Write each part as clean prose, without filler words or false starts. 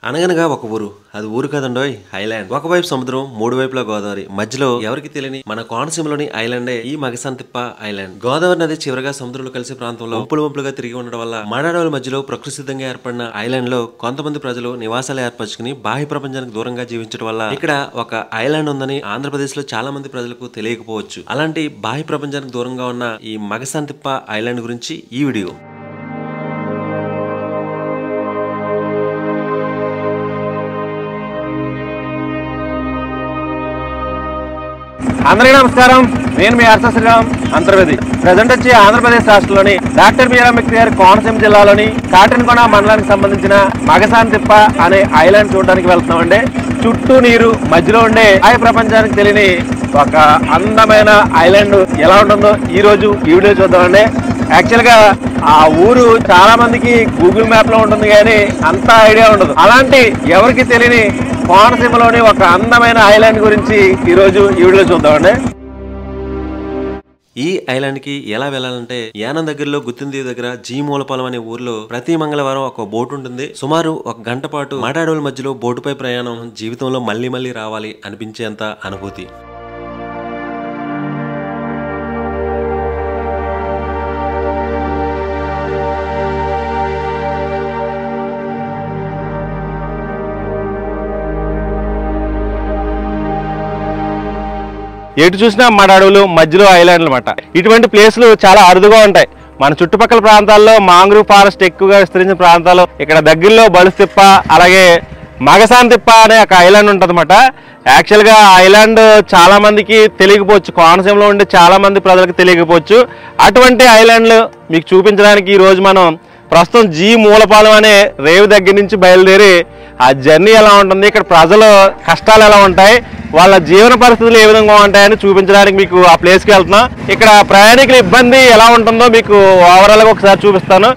అనగనగా ఒక ఊరు, అది ఊరు కదండోయ్, ఐలాండ్. ఒకవైపు సముద్రం, మూడు వైపులా గోదావరి, మధ్యలో ఎవరికి తెలియని మన కోనసీమలోని ఐలాండే ఈ మగసంతిప్ప ఐలాండ్. గోదావరి నది చివరగా సముద్రంలో కలిసే ప్రాంతంలో వంపులుగా తిరిగి ఉండడం వల్ల మడాడవుల మధ్యలో ప్రకృతి సిద్ధంగా ఏర్పడిన ఐలాండ్ లో కొంతమంది ప్రజలు నివాసాలు ఏర్పరచుకుని బాహ్య ప్రపంచానికి దూరంగా జీవించడం వల్ల ఇక్కడ ఒక ఐలాండ్ ఉందని ఆంధ్రప్రదేశ్ లో చాలా మంది ప్రజలకు తెలియకపోవచ్చు. అలాంటి బాహ్య ప్రపంచానికి దూరంగా ఉన్న ఈ మగసంతిప్ప ఐలాండ్ గురించి ఈ వీడియో. అందరికీ నమస్కారం. నేను మీ శ్రీరామ్ అంతర్వేది. ప్రజెంట్ వచ్చి ఆంధ్రప్రదేశ్ రాష్ట్రంలోని డాక్టర్ బీఆర్ అంబేద్కర్ కోనసీమ జిల్లాలోని కాటన్కొండ మండలానికి సంబంధించిన మగసంతిప్ప అనే ఐలాండ్ చూడడానికి వెళ్తున్నామండి. చుట్టూ నీరు, మధ్యలో ఉండే బాహ్య ప్రపంచానికి తెలియని ఒక అందమైన ఐలాండ్ ఎలా ఉంటుందో ఈ రోజు ఈ వీడియో చూద్దామండి. యాక్చువల్ గా ఆ ఊరు చాలా మందికి గూగుల్ మ్యాప్ లో ఉంటుంది కానీ అంత ఐడియా ఉండదు. అలాంటి ఎవరికి తెలియని కోనసీమలోని ఒక అందమైన ఐలాండ్ గురించి ఈ రోజు ఈ వీడియో చూద్దామండి. ఈ ఐలాండ్ కి ఎలా వెళ్ళాలంటే యానం దగ్గరలో గుత్తింది దగ్గర జీ మూలపాలెం అనే ఊర్లో ప్రతి మంగళవారం ఒక బోట్ ఉంటుంది. సుమారు ఒక గంట పాటు మాటాడోల మధ్యలో బోటుపై ప్రయాణం జీవితంలో మళ్ళీ రావాలి అనిపించేంత అనుభూతి. ఎటు చూసినా మడాడులు, మధ్యలో ఐలాండ్ అనమాట. ఇటువంటి ప్లేస్లు చాలా అరుదుగా ఉంటాయి. మన చుట్టుపక్కల ప్రాంతాల్లో మాంగ్రూవ్ ఫారెస్ట్ ఎక్కువగా విస్తరించిన ప్రాంతాల్లో ఇక్కడ దగ్గరలో బలుస్తిప్ప, అలాగే మగసంతిప్ప అనే ఒక ఐలాండ్ ఉంటుంది అనమాట. యాక్చువల్గా ఐలాండ్ చాలా మందికి తెలియకపోవచ్చు, కోనసీమలో ఉండే చాలా మంది ప్రజలకు తెలియకపోవచ్చు. అటువంటి ఐలాండ్లు మీకు చూపించడానికి ఈరోజు మనం ప్రస్తుతం జీ మూలపాలెం అనే రేవు దగ్గర నుంచి బయలుదేరి ఆ జర్నీ ఎలా ఉంటుంది, ఇక్కడ ప్రజల కష్టాలు ఎలా ఉంటాయి, వాళ్ళ జీవన పరిస్థితులు ఏ విధంగా ఉంటాయని చూపించడానికి మీకు ఆ ప్లేస్కి వెళ్తున్నాం. ఇక్కడ ప్రయాణికుల ఇబ్బంది ఎలా ఉంటుందో మీకు ఓవరాల్గా ఒకసారి చూపిస్తాను.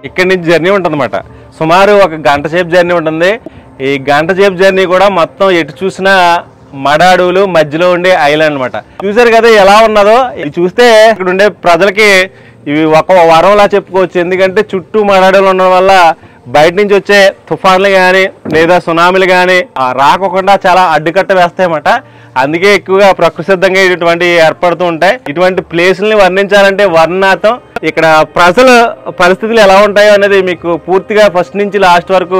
ఇక్కడి నుంచి జర్నీ ఉంటుందన్నమాట. సుమారు ఒక గంట సేపు జర్నీ ఉంటుంది. ఈ గంట సేపు జర్నీ కూడా మొత్తం ఎటు చూసినా మడాడులు, మధ్యలో ఉండే ఐలాండ్ అనమాట. చూసారు కదా ఎలా ఉన్నదో. ఇది చూస్తే ఇక్కడ ఉండే ప్రజలకి ఇవి ఒక వరంలా చెప్పుకోవచ్చు. ఎందుకంటే చుట్టూ మడాడులు ఉండడం వల్ల బయట నుంచి వచ్చే తుఫాన్లు కానీ లేదా సునామీలు కానీ రాకుండా చాలా అడ్డుకట్ట వేస్తాయన్నమాట. అందుకే ఎక్కువగా ప్రకృతి సిద్ధంగా ఇటువంటి ఏర్పడుతూ ఉంటాయి. ఇటువంటి ప్లేసుల్ని వర్ణించాలంటే వర్ణనాథం. ఇక్కడ ప్రజల పరిస్థితులు ఎలా ఉంటాయో అనేది మీకు పూర్తిగా ఫస్ట్ నుంచి లాస్ట్ వరకు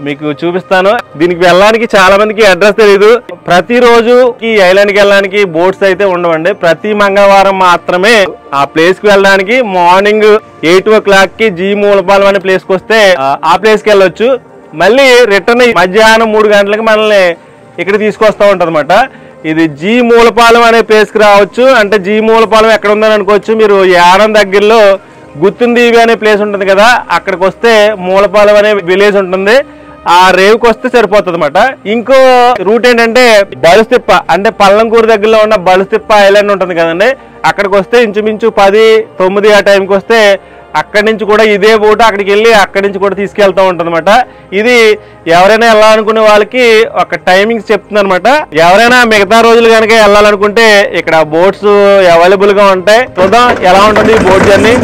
మీకు చూపిస్తాను. దీనికి వెళ్ళడానికి చాలా మందికి అడ్రస్ తెలియదు. ప్రతిరోజు ఈ ఐలాండ్కి వెళ్ళడానికి బోట్స్ అయితే ఉండవండి. ప్రతి మంగళవారం మాత్రమే ఆ ప్లేస్ కి వెళ్ళడానికి మార్నింగ్ 8 o'clock జీ మూలపాలెం అనే ప్లేస్ కి వస్తే ఆ ప్లేస్ కి వెళ్ళొచ్చు. మళ్ళీ రిటర్న్ మధ్యాహ్నం 3 గంటలకు మనల్ని ఇక్కడ తీసుకొస్తా ఉంటది అనమాట. ఇది జీ మూలపాలెం అనే ప్లేస్ కి రావచ్చు. అంటే జీ మూలపాలెం ఎక్కడ ఉందని అనుకోవచ్చు. మీరు యానం దగ్గరలో గుత్తిందీవి అనే ప్లేస్ ఉంటుంది కదా, అక్కడికి వస్తే మూలపాలెం అనే విలేజ్ ఉంటుంది. ఆ రేవుకి వస్తే సరిపోతుంది అనమాట. ఇంకో రూట్ ఏంటంటే బలుస్తిప్ప, అంటే పల్లంకూరు దగ్గరలో ఉన్న బలుస్తిప్ప ఐలాండ్ ఉంటుంది కదండి, అక్కడికి వస్తే ఇంచుమించు 10-9 ఆ టైంకి వస్తే అక్కడి నుంచి కూడా ఇదే బోట్ అక్కడికి వెళ్ళి అక్కడి నుంచి కూడా తీసుకెళ్తూ ఉంటుంది అనమాట. ఇది ఎవరైనా వెళ్ళాలనుకునే వాళ్ళకి ఒక టైమింగ్స్ చెప్తుంది అనమాట. ఎవరైనా మిగతా రోజులు కనుక వెళ్ళాలనుకుంటే ఇక్కడ బోట్స్ అవైలబుల్ గా ఉంటాయి. చూద్దాం ఎలా ఉంటుంది ఈ బోట్ జర్నీ.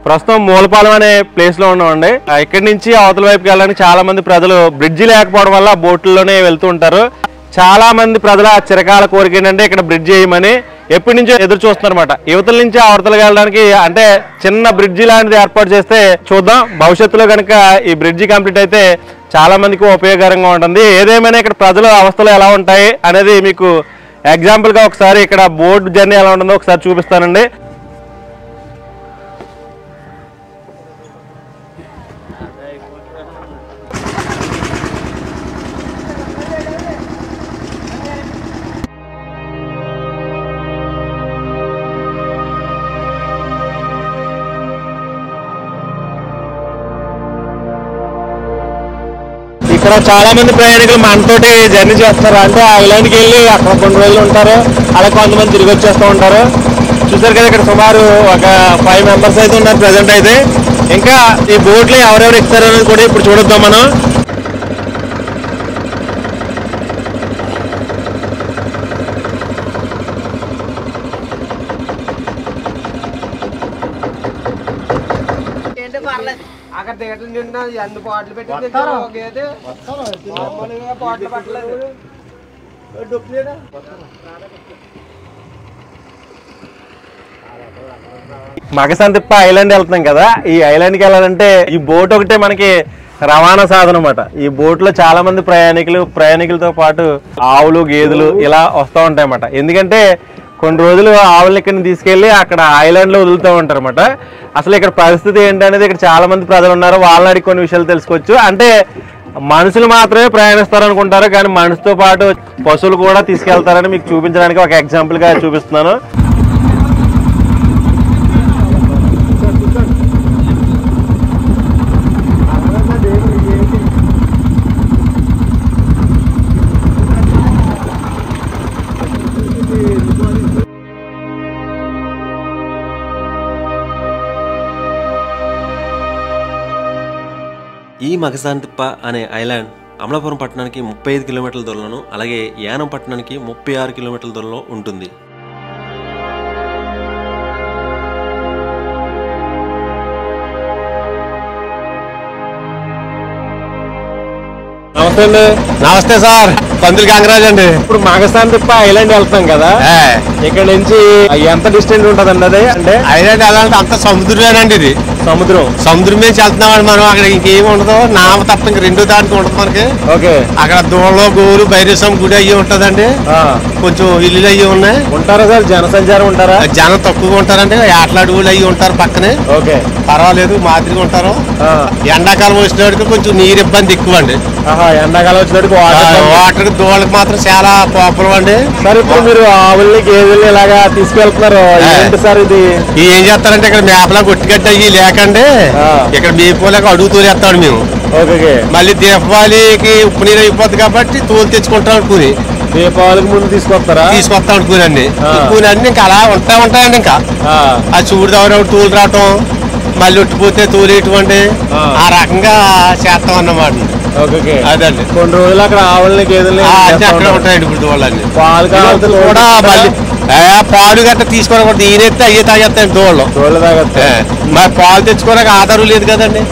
ప్రస్తుతం మూలపాలెం అనే ప్లేస్ లో ఉన్నామండి. ఇక్కడి నుంచి అవతల వైపుకి వెళ్ళడానికి చాలా మంది ప్రజలు బ్రిడ్జి లేకపోవడం వల్ల బోట్లలోనే వెళ్తూ ఉంటారు. చాలా మంది ప్రజల చిరకాల కోరిక ఏంటంటే ఇక్కడ బ్రిడ్జ్ చేయమని. ఎప్పటి నుంచో ఎదురు చూస్తున్నారన్నమాట. యువతల నుంచి అవతలకి వెళ్ళడానికి అంటే చిన్న బ్రిడ్జి లాంటిది ఏర్పాటు చేస్తే చూద్దాం. భవిష్యత్తులో కనుక ఈ బ్రిడ్జి కంప్లీట్ అయితే చాలా మందికి ఉపయోగకరంగా ఉంటుంది. ఏదేమైనా ఇక్కడ ప్రజల అవస్థలు ఎలా ఉంటాయి అనేది మీకు ఎగ్జాంపుల్గా ఒకసారి ఇక్కడ బోట్ జర్నీ ఎలా ఉంటుందో ఒకసారి చూపిస్తానండి. ఇక్కడ చాలా మంది ప్రయాణికులు మనతోటి జర్నీ చేస్తారు. అంటే ఐలాండ్కి వెళ్ళి అక్కడ కొన్ని రోజులు ఉంటారు, అలా కొంతమంది తిరిగి వచ్చేస్తూ ఉంటారు. చూసారు కదా ఇక్కడ సుమారు ఒక 5 మెంబర్స్ అయితే ఉన్నారు ప్రజెంట్ అయితే. ఇంకా ఈ బోట్లో ఎవరెవరు ఎక్కుతారు అనేది కూడా ఇప్పుడు చూడొద్దాం మనం. అక్కడ థియేటర్ నిండా ఎన్ని బాటిల్ పెట్టి బాటిల్ పట్టలేదు. మగసంతిప్ప ఐలాండ్ వెళ్తున్నాం కదా. ఈ ఐలాండ్కి వెళ్ళాలంటే ఈ బోట్ ఒకటే మనకి రవాణా సాధనం అన్నమాట. ఈ బోట్ లో చాలా మంది ప్రయాణికులతో పాటు ఆవులు గేదెలు ఇలా వస్తూ ఉంటాయి అన్నమాట. ఎందుకంటే కొన్ని రోజులు ఆవులని ఇక్కడ తీసుకెళ్లి అక్కడ ఐలాండ్ లో వదులుతూ ఉంటారు అన్నమాట. అసలు ఇక్కడ పరిస్థితి ఏంటనేది ఇక్కడ చాలా మంది ప్రజలు ఉన్నారు, వాళ్ళని అడిగి కొన్ని విషయాలు తెలుసుకోవచ్చు. అంటే మనుషులు మాత్రమే ప్రయాణిస్తారు అనుకుంటారు, కానీ మనిషితో పాటు పశువులు కూడా తీసుకెళ్తారని మీకు చూపించడానికి ఒక ఎగ్జాంపుల్ గా చూపిస్తున్నాను. ఈ మగసాంతిప్ప అనే ఐలాండ్ అమలాపురం పట్టణానికి 35 కిలోమీటర్ల దూరంలోను, అలాగే యానం పట్టణానికి 36 కిలోమీటర్ల దూరంలో ఉంటుంది. నమస్తే అండి. నమస్తే సార్, పందులు గంగరాజ్ అండి. ఇప్పుడు మగసాంతిప్ప ఐలాండ్ వెళ్తాం కదా, ఇక్కడ నుంచి ఎంత డిస్టెన్స్ ఉంటదండి అది? అంటే ఐలాండ్ ఎలా అంటే అంత సముద్రమేనండి. ఇది సముద్రం మీద వెళ్తున్నామండి మనం. అక్కడ ఇంకేమి ఉండదు, నామ తప్ప ఇంక రెండో దానికి ఉండదు మనకి. ఓకే. అక్కడ దూడలో గోరు భైరసం గుడి అయ్యి ఉంటదండి. కొంచెం ఇల్లులు అయ్యి ఉన్నాయి. ఉంటారా సార్? జనసంచారం ఉంటారా? జనం తక్కువగా ఉంటారండి. ఆటలాడు ఊళ్ళు అయ్యి ఉంటారు పక్కనే. ఓకే, పర్వాలేదు, మాదిరిగా ఉంటారు. ఎండాకాలం వచ్చినప్పటికి కొంచెం నీరు ఇబ్బంది ఎక్కువ అండి. ఎండాకాలం వచ్చినట్టు వాటర్ దూడలకు మాత్రం చాలా ప్రాబ్లం అండి. సార్ ఇప్పుడు మీరు ఆవుల్ని గేదెల్ని ఇలాగా తీసుకెళ్తున్నారు, ఏంటి సార్ ఇది? ఏం చేస్తారంటే ఇక్కడ మేపలా కొట్టుగడ్డ అయ్యి లేకండి, ఇక్కడ మేపుకోలేక అడుగు తోలేస్తాడు మేము. మళ్ళీ దీపావళికి ఉప్పు నీరు అయిపోద్ది కాబట్టి తోలు తెచ్చుకుంటాం అనుకుని దీపావళికి ముందు తీసుకొస్తాం అనుకునండి. అనుకుని ఇంకా అలా ఉంటాయండి. ఇంకా ఆ చూడు దగ్గర తోలు రావటం, మళ్ళీ ఉట్టిపోతే తోలేటువంటి ఆ రకంగా చేస్తాం అన్నమాట. అదండి. కొన్ని రోజులు అక్కడ ఆవుల్ని గేదెల్ని అక్కడ ఉంటాయండి. ఇప్పుడు వాళ్ళని పాలు కూడా మళ్ళీ పాలు గట్ట తీసుకోకూడదు. ఈయనెత్తే అయ్యే తాగేస్తాయండి దోళ్ళు తాగేస్తాయి. మరి పాలు తెచ్చుకోవడానికి ఆధారం లేదు కదండి.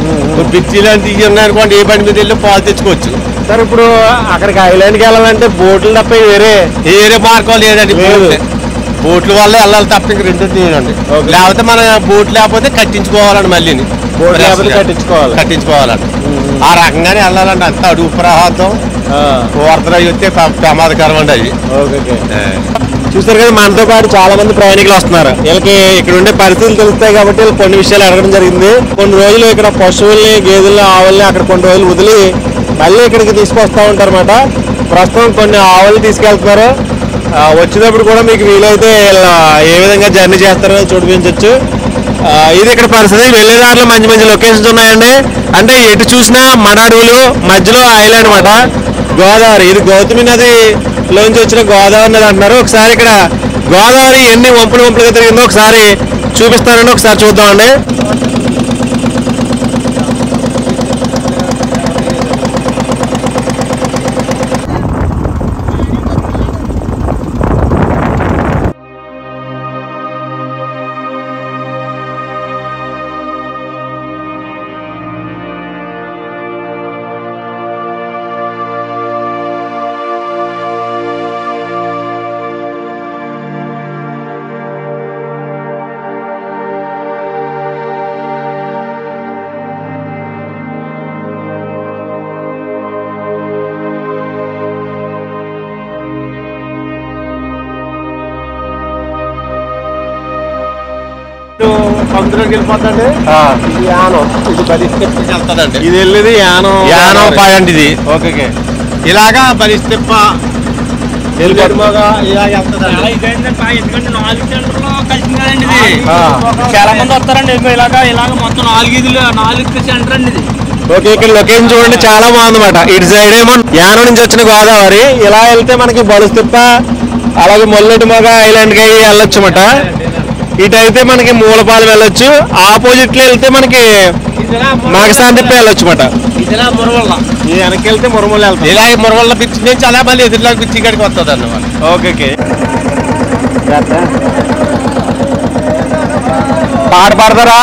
బిర్చి లాంటివి ఉన్నాయనుకోండి, ఏ బండి మీద వెళ్ళి పాలు తెచ్చుకోవచ్చు. సార్ ఇప్పుడు అక్కడికి ఐలాండ్కి వెళ్ళాలంటే బోట్లు తప్ప వేరే మార్గం లేదండి. బోట్ల వల్ల వెళ్ళాలి తప్ప ఇంక రెండు తీయండి. లేకపోతే మన బోట్ లేకపోతే కట్టించుకోవాలండి. మళ్ళీ కట్టించుకోవాలండి. ఆ రకంగానే వెళ్ళాలండి. అంత అడుగు ప్రవాహంతో వరదలు వస్తే ప్రమాదకరం అండి అది. చూస్తారు కదా, మనతో పాటు చాలా మంది ప్రయాణికులు వస్తున్నారు. వీళ్ళకి ఇక్కడ ఉండే పరిస్థితులు తెలుస్తాయి కాబట్టి వీళ్ళు కొన్ని విషయాలు అడగడం జరిగింది. కొన్ని రోజులు ఇక్కడ పశువుల్ని గేదెల్ని ఆవుల్ని అక్కడ కొన్ని రోజులు వదిలి మళ్ళీ ఇక్కడికి తీసుకొస్తా ఉంటారు అన్నమాట. ప్రస్తుతం కొన్ని ఆవులు తీసుకెళ్తున్నారు. వచ్చేటప్పుడు కూడా మీకు వీలైతే ఏ విధంగా జర్నీ చేస్తారో చూపించవచ్చు. ఇది ఇక్కడ పరిస్థితి. వెళ్ళేదారిలో మంచి మంచి లొకేషన్స్ ఉన్నాయండి. అంటే ఎటు చూసినా మన అడవులు, మధ్యలో ఐలాండ్ అన్నమాట. గోదావరి, ఇది గౌతమి నదిలోంచి వచ్చిన గోదావరి నది అంటున్నారు. ఒకసారి ఇక్కడ గోదావరి ఎన్ని వంపులుగా తిరిగిందో ఒకసారి చూపిస్తానండి, ఒకసారి చూద్దామండి. సముద్రంకి వెళ్ళిపోతుంది. ఇది యానం, ఇది బలిస్తిప్పకి వెళ్తుందండి. ఇది వెళ్ళేది యానం పాయండి ఇది. ఓకే. ఇలాగా బలిస్తిప్ప ఎలుగడిమోగా ఇలా వెళ్తుందండి. ఎందుకంటే 4 సెంటర్లో కలిసింది కదండి ఇది. చాలా మంది వస్తారండి ఇలాగ మొత్తం 4 సెంటర్ అండి ఇది. ఓకే, ఇక్కడ లొకేషన్ చూడండి చాలా బాగుందన్నమాట. ఇటు సైడ్ ఏమో యానం నుంచి వచ్చిన గోదావరి, ఇలా వెళ్తే మనకి బలుస్తిప్ప అలాగే మొల్లెటిమొగ ఐలాండ్కి వెళ్ళొచ్చు అన్నమాట. ఇటు అయితే మనకి మూలపాలు వెళ్ళొచ్చు, ఆపోజిట్ లో వెళ్తే మనకి మగసాంతిప్ప వెళ్ళొచ్చు అన్నమాట. ఇదిలా మురవల్ల ఈ వెనక్కి వెళ్తే మురమూల వెళ్తాం. ఇలా మురవల్ల పిచ్చి నుంచి అలా మళ్ళీ ఎదురులాగా పిచ్చి ఇక్కడికి వస్తుంది అన్నమాట. ఓకే. పాట పాడతారా?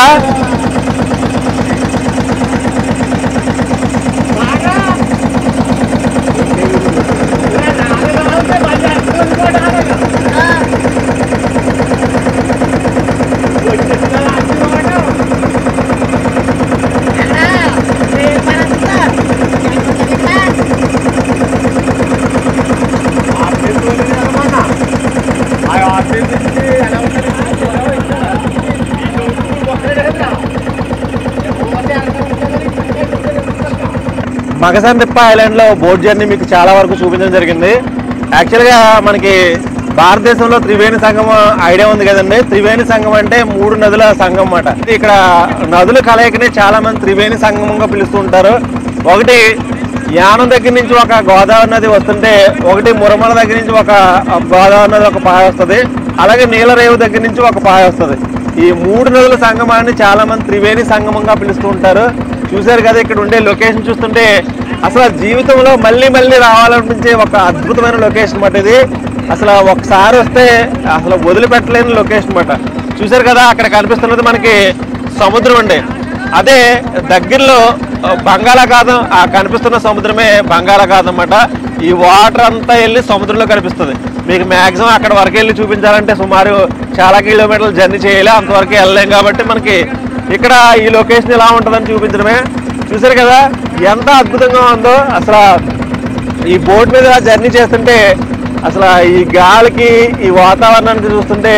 మగసాంతిప్ప ఐలాండ్ లో బోట్ జర్నీ మీకు చాలా వరకు చూపించడం జరిగింది. యాక్చువల్ గా మనకి భారతదేశంలో త్రివేణి సంగమం ఐడియా ఉంది కదండి. త్రివేణి సంగమం అంటే 3 నదుల సంగమం అన్నమాట. ఇక్కడ నదుల కలయికని చాలా మంది త్రివేణి సంగమంగా పిలుస్తూ ఉంటారు. ఒకటి యానం దగ్గర నుంచి ఒక గోదావరి నది వస్తుంటే, ఒకటి మురమల దగ్గర నుంచి ఒక గోదావరి నది ఒక పాయ వస్తుంది, అలాగే నీలరేవు దగ్గర నుంచి ఒక పాయ వస్తుంది. ఈ 3 నదుల సంగమాన్ని చాలా మంది త్రివేణి సంగమంగా పిలుస్తూ ఉంటారు. చూశారు కదా, ఇక్కడ ఉండే లొకేషన్ చూస్తుంటే అసలు జీవితంలో మళ్ళీ మళ్ళీ రావాలనిపించే ఒక అద్భుతమైన లొకేషన్ అన్నమాట ఇది. అసలు ఒకసారి వస్తే అసలు వదిలిపెట్టలేని లొకేషన్ అన్నమాట. చూశారు కదా, అక్కడ కనిపిస్తున్నది మనకి సముద్రం అండి. అదే దగ్గరలో బంగాళాఖాతం, ఆ కనిపిస్తున్న సముద్రమే బంగాళాఖాతం అన్నమాట. ఈ వాటర్ అంతా వెళ్ళి సముద్రంలో కనిపిస్తుంది. మీకు మ్యాక్సిమం అక్కడ వరకు వెళ్ళి చూపించాలంటే సుమారు చాలా కిలోమీటర్లు జర్నీ చేయాలి, అంతవరకు వెళ్ళలేం. కాబట్టి మనకి ఇక్కడ ఈ లొకేషన్ ఎలా ఉంటుందని చూపించడమే. చూసారు కదా ఎంత అద్భుతంగా ఉందో. అసలు ఈ బోట్ మీద జర్నీ చేస్తుంటే అసలు ఈ గాలికి ఈ వాతావరణానికి చూస్తుంటే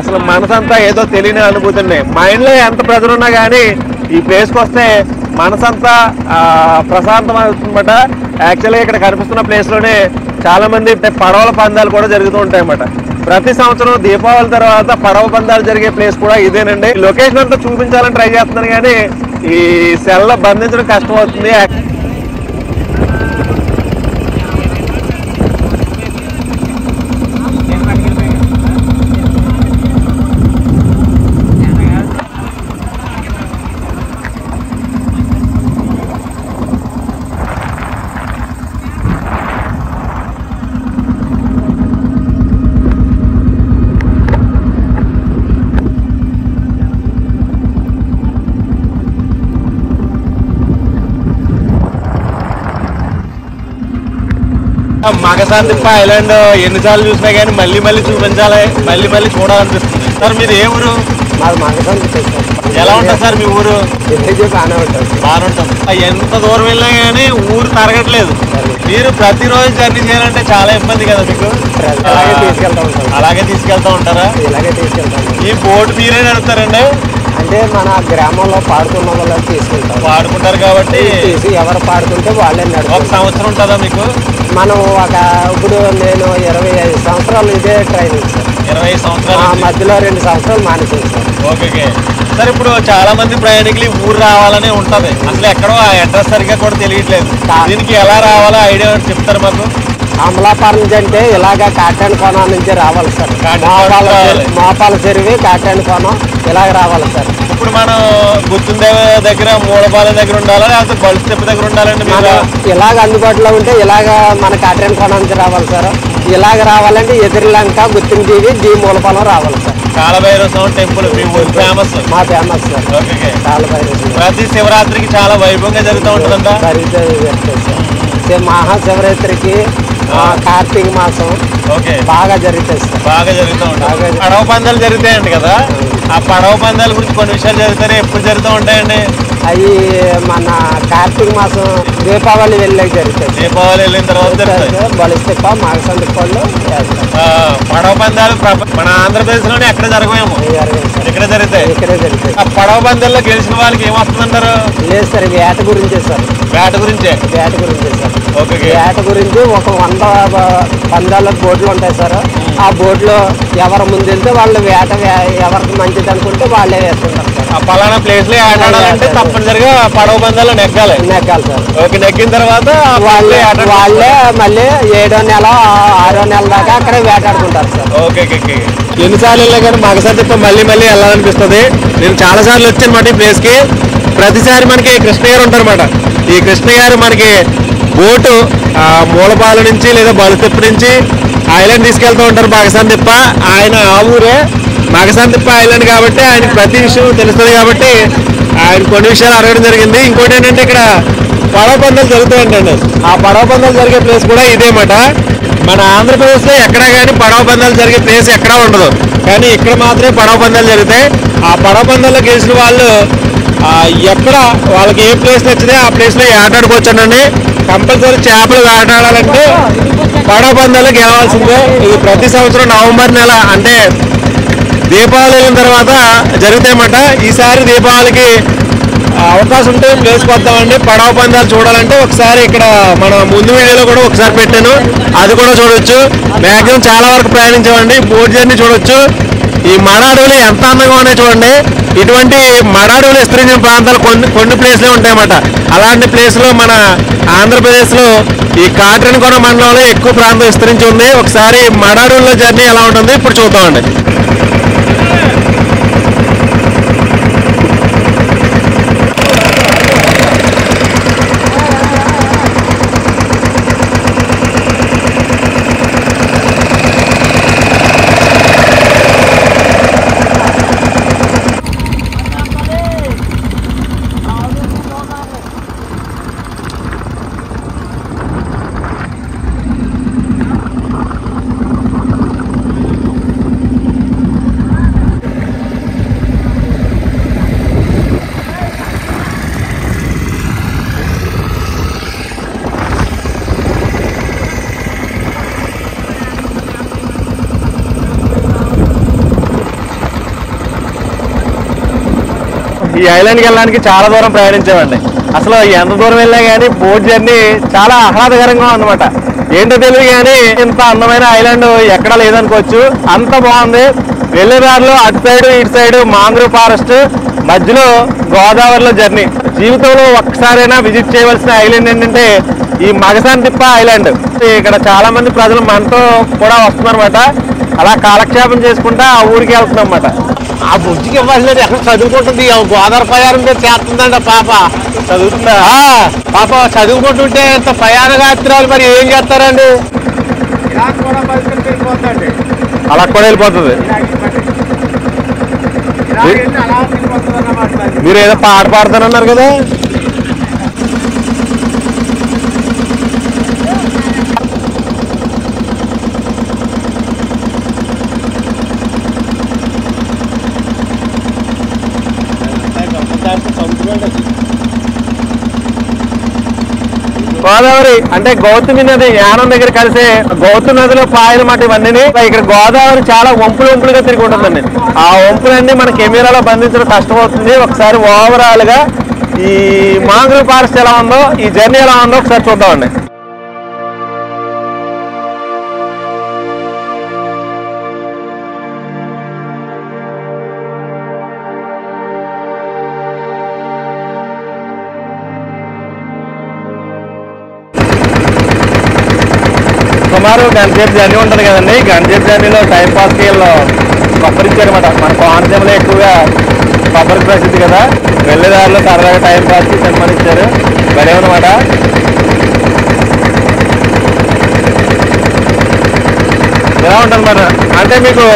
అసలు మనసంతా ఏదో తెలియని అనుభూతి అండి. మైండ్లో ఎంత ప్రెజర్ ఉన్నా కానీ ఈ ప్లేస్కి వస్తే మనసంతా ప్రశాంతం అవుతుందన్నమాట. యాక్చువల్గా ఇక్కడ కనిపిస్తున్న ప్లేస్లోనే చాలా మంది పడవల పందాలు కూడా జరుగుతూ ఉంటాయి అన్నమాట. ప్రతి సంవత్సరం దీపావళి తర్వాత పడవ పందాలు జరిగే ప్లేస్ కూడా ఇదేనండి. లొకేషన్ అంతా చూపించాలని ట్రై చేస్తున్నాను కానీ ఈ సెల్లో బంధించడం కష్టం అవుతుంది. మగసాంతిప్ప ఐలాండ్ ఎన్నిసార్లు చూసినా కానీ మళ్ళీ మళ్ళీ చూపించాలి, మళ్ళీ మళ్ళీ చూడాలనిపిస్తుంది. సార్ మీది ఏ ఊరు? మాది మగసాంతిప్ప. ఎలా ఉంటుంది సార్ మీ ఊరు? బాగానే ఉంటుంది. బాగానే ఉంటుంది. ఎంత దూరం వెళ్ళినా కానీ ఊరు తరగట్లేదు. మీరు ప్రతిరోజు జర్నీ చేయాలంటే చాలా ఇబ్బంది కదా మీకు? అలాగే తీసుకెళ్తా ఉంటాం. అలాగే తీసుకెళ్తా ఉంటారా? ఇలాగే తీసుకెళ్తాం. ఈ బోట్ మీరే నడుపుతారండి? అంటే మన గ్రామంలో పాడుకున్న వాళ్ళకి తీసుకెళ్తాం. పాడుకుంటారు కాబట్టి ఎవరు పాడుకుంటే వాళ్ళే నడుపు. ఒక సంవత్సరం ఉంటుందా మీకు? మనం ఇప్పుడు నేను 25 సంవత్సరాలు ఇదే ట్రైనింగ్ సార్. 20 సంవత్సరాలు మధ్యలో 2 సంవత్సరాలు మానేసింది సార్. Okay sir. ఇప్పుడు చాలా మంది ప్రయాణికులు ఊరు రావాలని ఉంటది, అసలు ఎక్కడో ఆ అడ్రస్ సరిగ్గా కూడా తెలియట్లేదు. దీనికి ఎలా రావాలో ఐడియా చెప్తారు మాకు? అమలాపురం నుంచి అంటే ఇలాగ కాటాని కోణం నుంచి రావాలి సార్. మోపాల చెరువు కాటాని కోణం ఇలాగ రావాలి సార్. ఇప్పుడు మనం గుర్తుందేవ దగ్గర మూలపాలెం దగ్గర ఉండాలా లేకపోతే బలుస్తిప్ప దగ్గర ఉండాలండి? ఇలాగ అందుబాటులో ఉంటే ఇలాగ మన కాటాని కోణం నుంచి రావాలి సార్. ఇలాగ రావాలంటే ఎదురులంక గుర్తుండేవి డి మూలపాలెం రావాలి సార్. కాలభైరవ స్వామి టెంపుల్ మీ ఊరు ఫేమస్? మా ఫేమస్ సార్. ఓకే. కాలభైరవ ప్రతి శివరాత్రికి చాలా వైభవంగా జరుగుతూ ఉంటుందంట. మహాశివరాత్రికి కార్తీక మాసం ఓకే బాగా జరుగుతుంది సార్. బాగా జరుగుతూ ఉంటాయి. పడవ పందాలు జరుగుతాయండి కదా, ఆ పడవ పందాల గురించి కొన్ని విషయాలు జరుగుతాయి. ఎప్పుడు జరుగుతూ ఉంటాయండి? అవి మన కార్తీక మాసం దీపావళి వెళ్ళాక జరుగుతాయి. దీపావళి వెళ్ళిన తర్వాత జరుగుతాయి. బలిస్తిప్ప మాగసం తిప్పలు పడవ పందాలు మన ఆంధ్రప్రదేశ్ లోనే ఎక్కడ జరగవేమో, ఇక్కడ జరుగుతాయి. ఇక్కడే జరుగుతాయి. ఆ పడవ పందాల్లో గెలిచిన వాళ్ళకి ఏమొస్తుందంటారు? లేదు సార్, వేట గురించే సార్. వేట గురించే సార్. ఓకే. వేట గురించి ఒక 100 పందాల బోట్లు ఉంటాయి సార్. ఆ బోట్లో ఎవరు ముందు వెళ్తే వాళ్ళు వేట ఎవరికి మంచిది అనుకుంటే వాళ్ళే వేస్తుంటారు సార్. ఆ పలానా ప్లేస్ లో ఆట ఆడాలంటే తప్పనిసరిగా పడవ పందాల్లో నెగ్గాలి సార్. ఓకే, నెగ్గిన తర్వాత వాళ్ళే మళ్ళీ 7వ నెల 6వ నెల దాకా అక్కడే వేటాడుకుంటారు సార్. ఓకే. ఎన్నిసార్లు వెళ్ళా కానీ మాగసారి తిప్ప మళ్ళీ వెళ్ళాలనిపిస్తుంది. నేను చాలా సార్లు వచ్చానమాట ఈ ప్లేస్ కి. ప్రతిసారి మనకి కృష్ణ గారు ఉంటారన్నమాట. ఈ కృష్ణ గారు మనకి బోటు మూలపాల నుంచి లేదా బలితిప్ప నుంచి ఐలాండ్ తీసుకెళ్తూ ఉంటారు మాగసారి తిప్ప. ఆయన ఆ ఊరే మాగసారి తిప్ప ఐలాండ్ కాబట్టి ఆయన ప్రతి విషయం తెలుస్తుంది కాబట్టి ఆయన కొన్ని విషయాలు అడగడం జరిగింది. ఇంకోటి ఏంటంటే ఇక్కడ పడవ పందాలు జరుగుతూ ఉంటాయండి. ఆ పడవ పందాలు జరిగే ప్లేస్ కూడా ఇదేమాట. మన ఆంధ్రప్రదేశ్ లో ఎక్కడా కానీ పడవ పందాలు జరిగే ప్లేస్ ఎక్కడా ఉండదు, కానీ ఇక్కడ మాత్రమే పడవ పందాలు జరుగుతాయి. ఆ పడవ పందాల్లో గెలిచిన వాళ్ళు ఎక్కడ వాళ్ళకి ఏ ప్లేస్ నచ్చితే ఆ ప్లేస్ లో ఆటాడుకోవచ్చానండి. కంపల్సరీ చేపలు వేటాడాలంటే పడవ పందాలు గెలవాల్సిందే. ఇది ప్రతి సంవత్సరం నవంబర్ నెల అంటే దీపావళి అయిన తర్వాత జరుగుతాయన్నమాట. ఈసారి దీపావళికి అవకాశం ఉంటే ప్లేస్కి వద్దామండి. పడవ పందాలు చూడాలంటే ఒకసారి ఇక్కడ మన ముందు వీడియోలో కూడా ఒకసారి పెట్టాను, అది కూడా చూడొచ్చు. మ్యాక్సిమం చాలా వరకు ప్రయాణించామండి. బోట్ జర్నీ చూడొచ్చు. ఈ మడ అడవులు ఎంత అందంగా ఉన్నాయి చూడండి. ఇటువంటి మడ అడవులు విస్తరించిన ప్రాంతాలు కొన్ని ప్లేస్లే ఉంటాయన్నమాట. అలాంటి ప్లేస్లో మన ఆంధ్రప్రదేశ్లో ఈ కాట్రేనికోన మండలంలో ఎక్కువ ప్రాంతం విస్తరించి ఉంది. ఒకసారి మడ అడవుల్లో జర్నీ ఎలా ఉంటుంది ఇప్పుడు చూద్దామండి. ఈ ఐలాండ్కి వెళ్ళడానికి చాలా దూరం ప్రయాణించామండి. అసలు ఎంత దూరం వెళ్ళా కానీ బోట్ జర్నీ చాలా ఆహ్లాదకరంగా ఉందన్నమాట. ఏంటో తెలియదు కానీ ఇంత అందమైన ఐలాండ్ ఎక్కడా లేదనుకోవచ్చు, అంత బాగుంది. వెళ్ళే దారిలో అటు సైడ్ ఇటు సైడ్ మాంగ్రూవ్ ఫారెస్ట్, మధ్యలో గోదావరిలో జర్నీ. జీవితంలో ఒక్కసారైనా విజిట్ చేయవలసిన ఐలాండ్ ఏంటంటే ఈ మగసాని తిప్ప ఐలాండ్. ఇక్కడ చాలా మంది ప్రజలు మనతో కూడా వస్తున్నారన్నమాట. అలా కాలక్షేపం చేసుకుంటా ఆ ఊరికి వెళ్తున్నాం అన్నమాట. ఆ బుజ్జికి ఇవ్వాల్సినది ఎక్కడ చదువుకుంటుంది, గోదావరి ప్రయాణం మీద చేస్తుందంట పాప. చదువుతుందా? పాప చదువుకుంటుంటే ఇంత ప్రయాణగాత్రాలు మరి ఏం చేస్తారండి? అలా కూడా వెళ్ళిపోతుంది. మీరు ఏదో పాట పాడతానన్నారు కదా. గోదావరి అంటే గౌతమి నది యానం దగ్గర కలిసే గౌతమి నదిలో పాయనమాట ఇవన్నీ. ఇక్కడ గోదావరి చాలా వంపులుగా తిరిగి ఉంటుందండి. ఆ వంపులన్నీ మన కెమెరాలో బంధించడం కష్టమవుతుంది. ఒకసారి ఓవరాల్ గా ఈ మాంగ్రూవ్ ఫారెస్ట్ ఎలా ఉందో, ఈ జర్నీ ఎలా ఉందో ఒకసారి చూద్దామండి. సుమారు గంట సేపు జర్నీ ఉంటుంది కదండి. గంట సేపు జర్నీలో టైం పాస్కి వీళ్ళు కొబ్బరి ఇచ్చారన్నమాట. మన కోనసీమలో ఎక్కువగా కొబ్బరికి ప్రసిద్ధి కదా. వెళ్ళేదారిలో సరదాగా టైం పాస్కి సినిమాని ఇచ్చారు. వెళ్ళేమన్నమాట. ఎలా ఉంటుంది మరి అంటే మీకు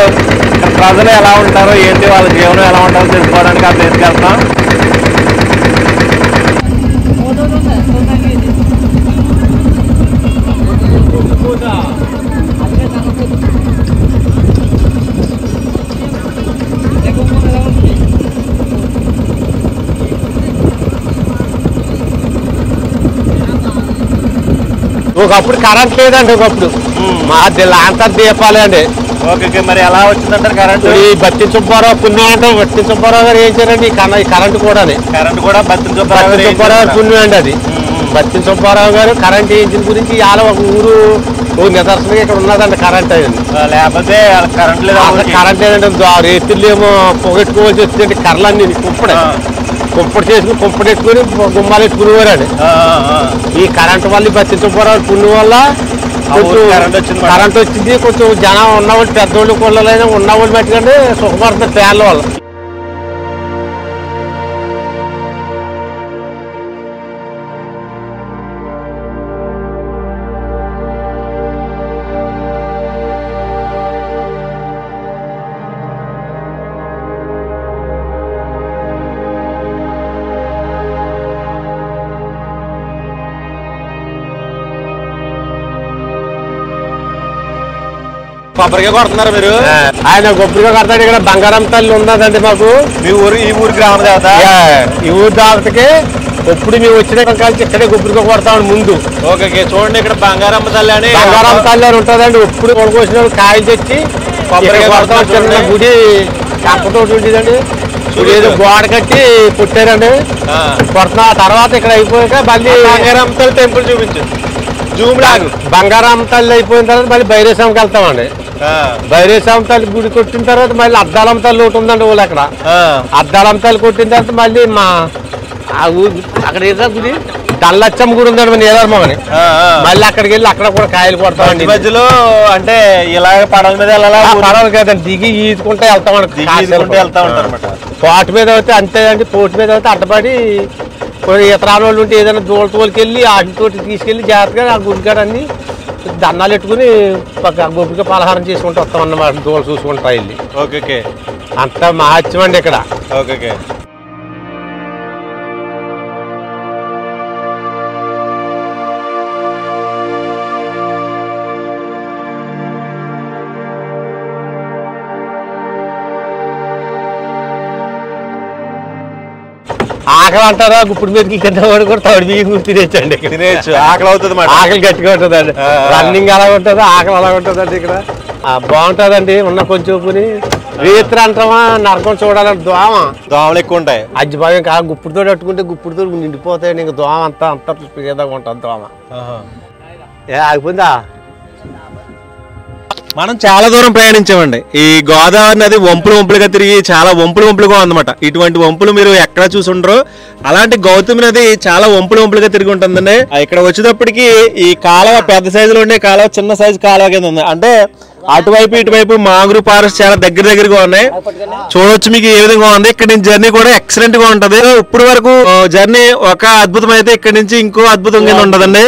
ప్రజలు ఎలా ఉంటారో ఏంటి, వాళ్ళ జీవనం ఎలా ఉంటారో తెలుసుకోవడానికి ఆ ప్లేస్కి వెళ్తాం. ఒకప్పుడు కరెంట్ లేదండి. ఒకప్పుడు మా లాంతర్ దీపాలే అండి. ఓకే, మరి ఎలా వచ్చిందంటారు కరెంట్? ఈ బత్తి సుబ్బారావు పుణ్యం అంటే బత్తి సుబ్బారావు గారు ఏం చేయాలండి ఈ కరెంట్ కూడా బత్తిన సుబ్బారావు గారు పుణ్యం అండి అది. బత్తి సుబ్బారావు గారు కరెంట్ వేయించిన గురించి ఇవాళ ఒక ఊరు నిదర్శనంగా ఇక్కడ ఉన్నదండి కరెంట్ అయ్యింది. లేకపోతే కరెంట్ లేదు, కరెంట్ లేదంటే రేతులు ఏమో పొగెట్టుకోవాల్సి వచ్చిందండి. కర్రలన్నీ కుంపడి చేసుకుని కుంపడి ఎట్టుకుని గుమ్మాలు ఎట్టుకునేవారండి. ఈ కరెంట్ వల్ల బత్తి సుబ్బారావు పుణ్యం వల్ల కరెంట్ వచ్చింది. కొంచెం జనం ఉన్నవాళ్ళు పెద్దోళ్ళు కొల్లైనా ఉన్నవాళ్ళు మట్టుకండి సుఖపడుతున్నారు ఫ్యాన్ల వల్ల. కొబ్బరిగా కొడుతున్నారు మీరు? ఆయన కొబ్బరిగా కొడతాడు. ఇక్కడ బంగారం తల్లి ఉన్నదండి మాకు. ఈ ఊరు గ్రామ దేవత. ఈ ఊరు దేవతకి ఎప్పుడు మేము వచ్చిన కలిసి ఇక్కడే కొబ్బరిగా కొడతామండి ముందు. ఓకే, చూడండి ఇక్కడ బంగారమ్మ తల్లి అని ఉంటుందండి. ఎప్పుడు కొనుకొచ్చిన కాయలు తెచ్చి కొబ్బరిగా కొడతాం. చిన్న గుడి కప్పతోటి ఉండేదండి. ఏదో గోడ కట్టి పుట్టారండి. కొడుతున్నా తర్వాత ఇక్కడ అయిపోయాక మళ్ళీ బంగారమ్మ తల్లి టెంపుల్ చూపించు. బంగారం తల్లి అయిపోయిన తర్వాత మళ్ళీ బైరేశ్వరంకి వెళ్తామండి. బైరేశ్వరం తల్లి గుడి కొట్టిన తర్వాత మళ్ళీ అద్దాలమ్మ తల్లి ఒకటి ఉందండి ఊళ్ళో. అక్కడ అద్దాలమ్మ తల్లి కొట్టిన తర్వాత మళ్ళీ మా అక్కడ ఏదో గుడి దల్లచ్చమ్మ గుడి ఉందండి మన ఏదర్మని. మళ్ళీ అక్కడికి వెళ్ళి అక్కడ కూడా కాయలు కొడతామండి. మధ్యలో అంటే ఇలా పడవ మీద పడవలు కదండి దిగి ఈదుకుంటే వెళ్తామండి. వెళ్తా ఉంటారు. పోటు మీద అయితే అంతే అండి. పోటు మీద అయితే అడ్డపడి ఇతరాల వాళ్ళు ఉంటే ఏదైనా తోలికెళ్ళి వాటితో తీసుకెళ్ళి జాగ్రత్తగా ఆ గుడికాడ అన్ని దండాలు పెట్టుకుని గొప్పగా పలహారం చేసుకుంటూ వస్తామన్నమాట. దోలు చూసుకుంటా వెళ్ళి. ఓకే, అంత మహత్యం అండి ఇక్కడ. ఓకే. ఆకలి అంటారా గుప్పుడు మీదకి ఇక్కడ కూడా తౌడి బియ్యం తినేచ్చండి. తినేచ్చు, ఆకలి అవుతుంది. ఆకలి గట్టిగా ఉంటుందండి. రన్నింగ్ అలా ఉంటుంది, ఆకలి అలా ఉంటుందండి. ఇక్కడ బాగుంటుందండి. ఉన్న కొంచెం రేత్రి అంటామా నరకం చూడాలంటే దోమలు ఎక్కువ ఉంటాయి. అజ్జిభాగం కాదు గుప్పుడుతో కట్టుకుంటే గుప్పుడుతో నిండిపోతాయండి. ఇంకా దోమ అంతా పేదగా ఉంటుంది దోమ. ఆగిపోయిందా? మనం చాలా దూరం ప్రయాణించామండి. ఈ గోదావరి నది వంపులుగా తిరిగి చాలా వంపులుగా ఉందన్నమాట. ఇటువంటి వంపులు మీరు ఎక్కడ చూసి ఉండరు. అలాంటి గౌతమి నది చాలా వంపులుగా తిరిగి ఉంటుందండి. ఇక్కడ వచ్చేటప్పటికి ఈ కాలువ పెద్ద సైజులో ఉండే కాలువ చిన్న సైజు కాలువ కింద ఉంది. అంటే అటువైపు ఇటువైపు మాంగ్రూవ్ ఫారెస్ట్ చాలా దగ్గరగా ఉన్నాయి. చూడొచ్చు మీకు ఏ విధంగా ఉంది. ఇక్కడ నుంచి జర్నీ కూడా ఎక్సలెంట్ గా ఉంటది. ఇప్పుడు వరకు జర్నీ ఒక అద్భుతం అయితే ఇక్కడ నుంచి ఇంకో అద్భుతం కింద ఉంటదండి.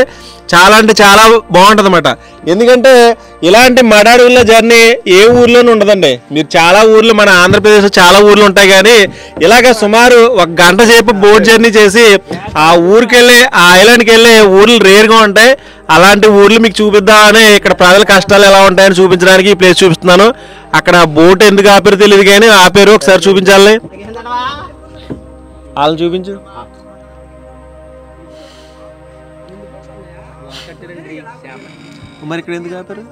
చాలా అంటే చాలా బాగుంటది అన్నమాట. ఎందుకంటే ఇలాంటి మడాడుల జర్నీ ఏ ఊర్లోనూ ఉండదండి. మీరు చాలా ఊర్లు మన ఆంధ్రప్రదేశ్ చాలా ఊర్లు ఉంటాయి కానీ ఇలాగ సుమారు 1 గంట సేపు బోట్ జర్నీ చేసి ఆ ఊరికి వెళ్ళి ఆ ఐలాండ్కి వెళ్ళే ఊర్లు రేర్గా ఉంటాయి. అలాంటి ఊర్లు మీకు చూపిద్దామని ఇక్కడ ప్రజల కష్టాలు ఎలా ఉంటాయని చూపించడానికి ఈ ప్లేస్ చూపిస్తున్నాను. అక్కడ బోట్ ఎందుకు ఆపారో తెలియదు కానీ ఆపారు. ఒకసారి చూపించాలి. వాళ్ళని చూపించు. మరి ఇక్కడ ఎందుకు ఆపారు?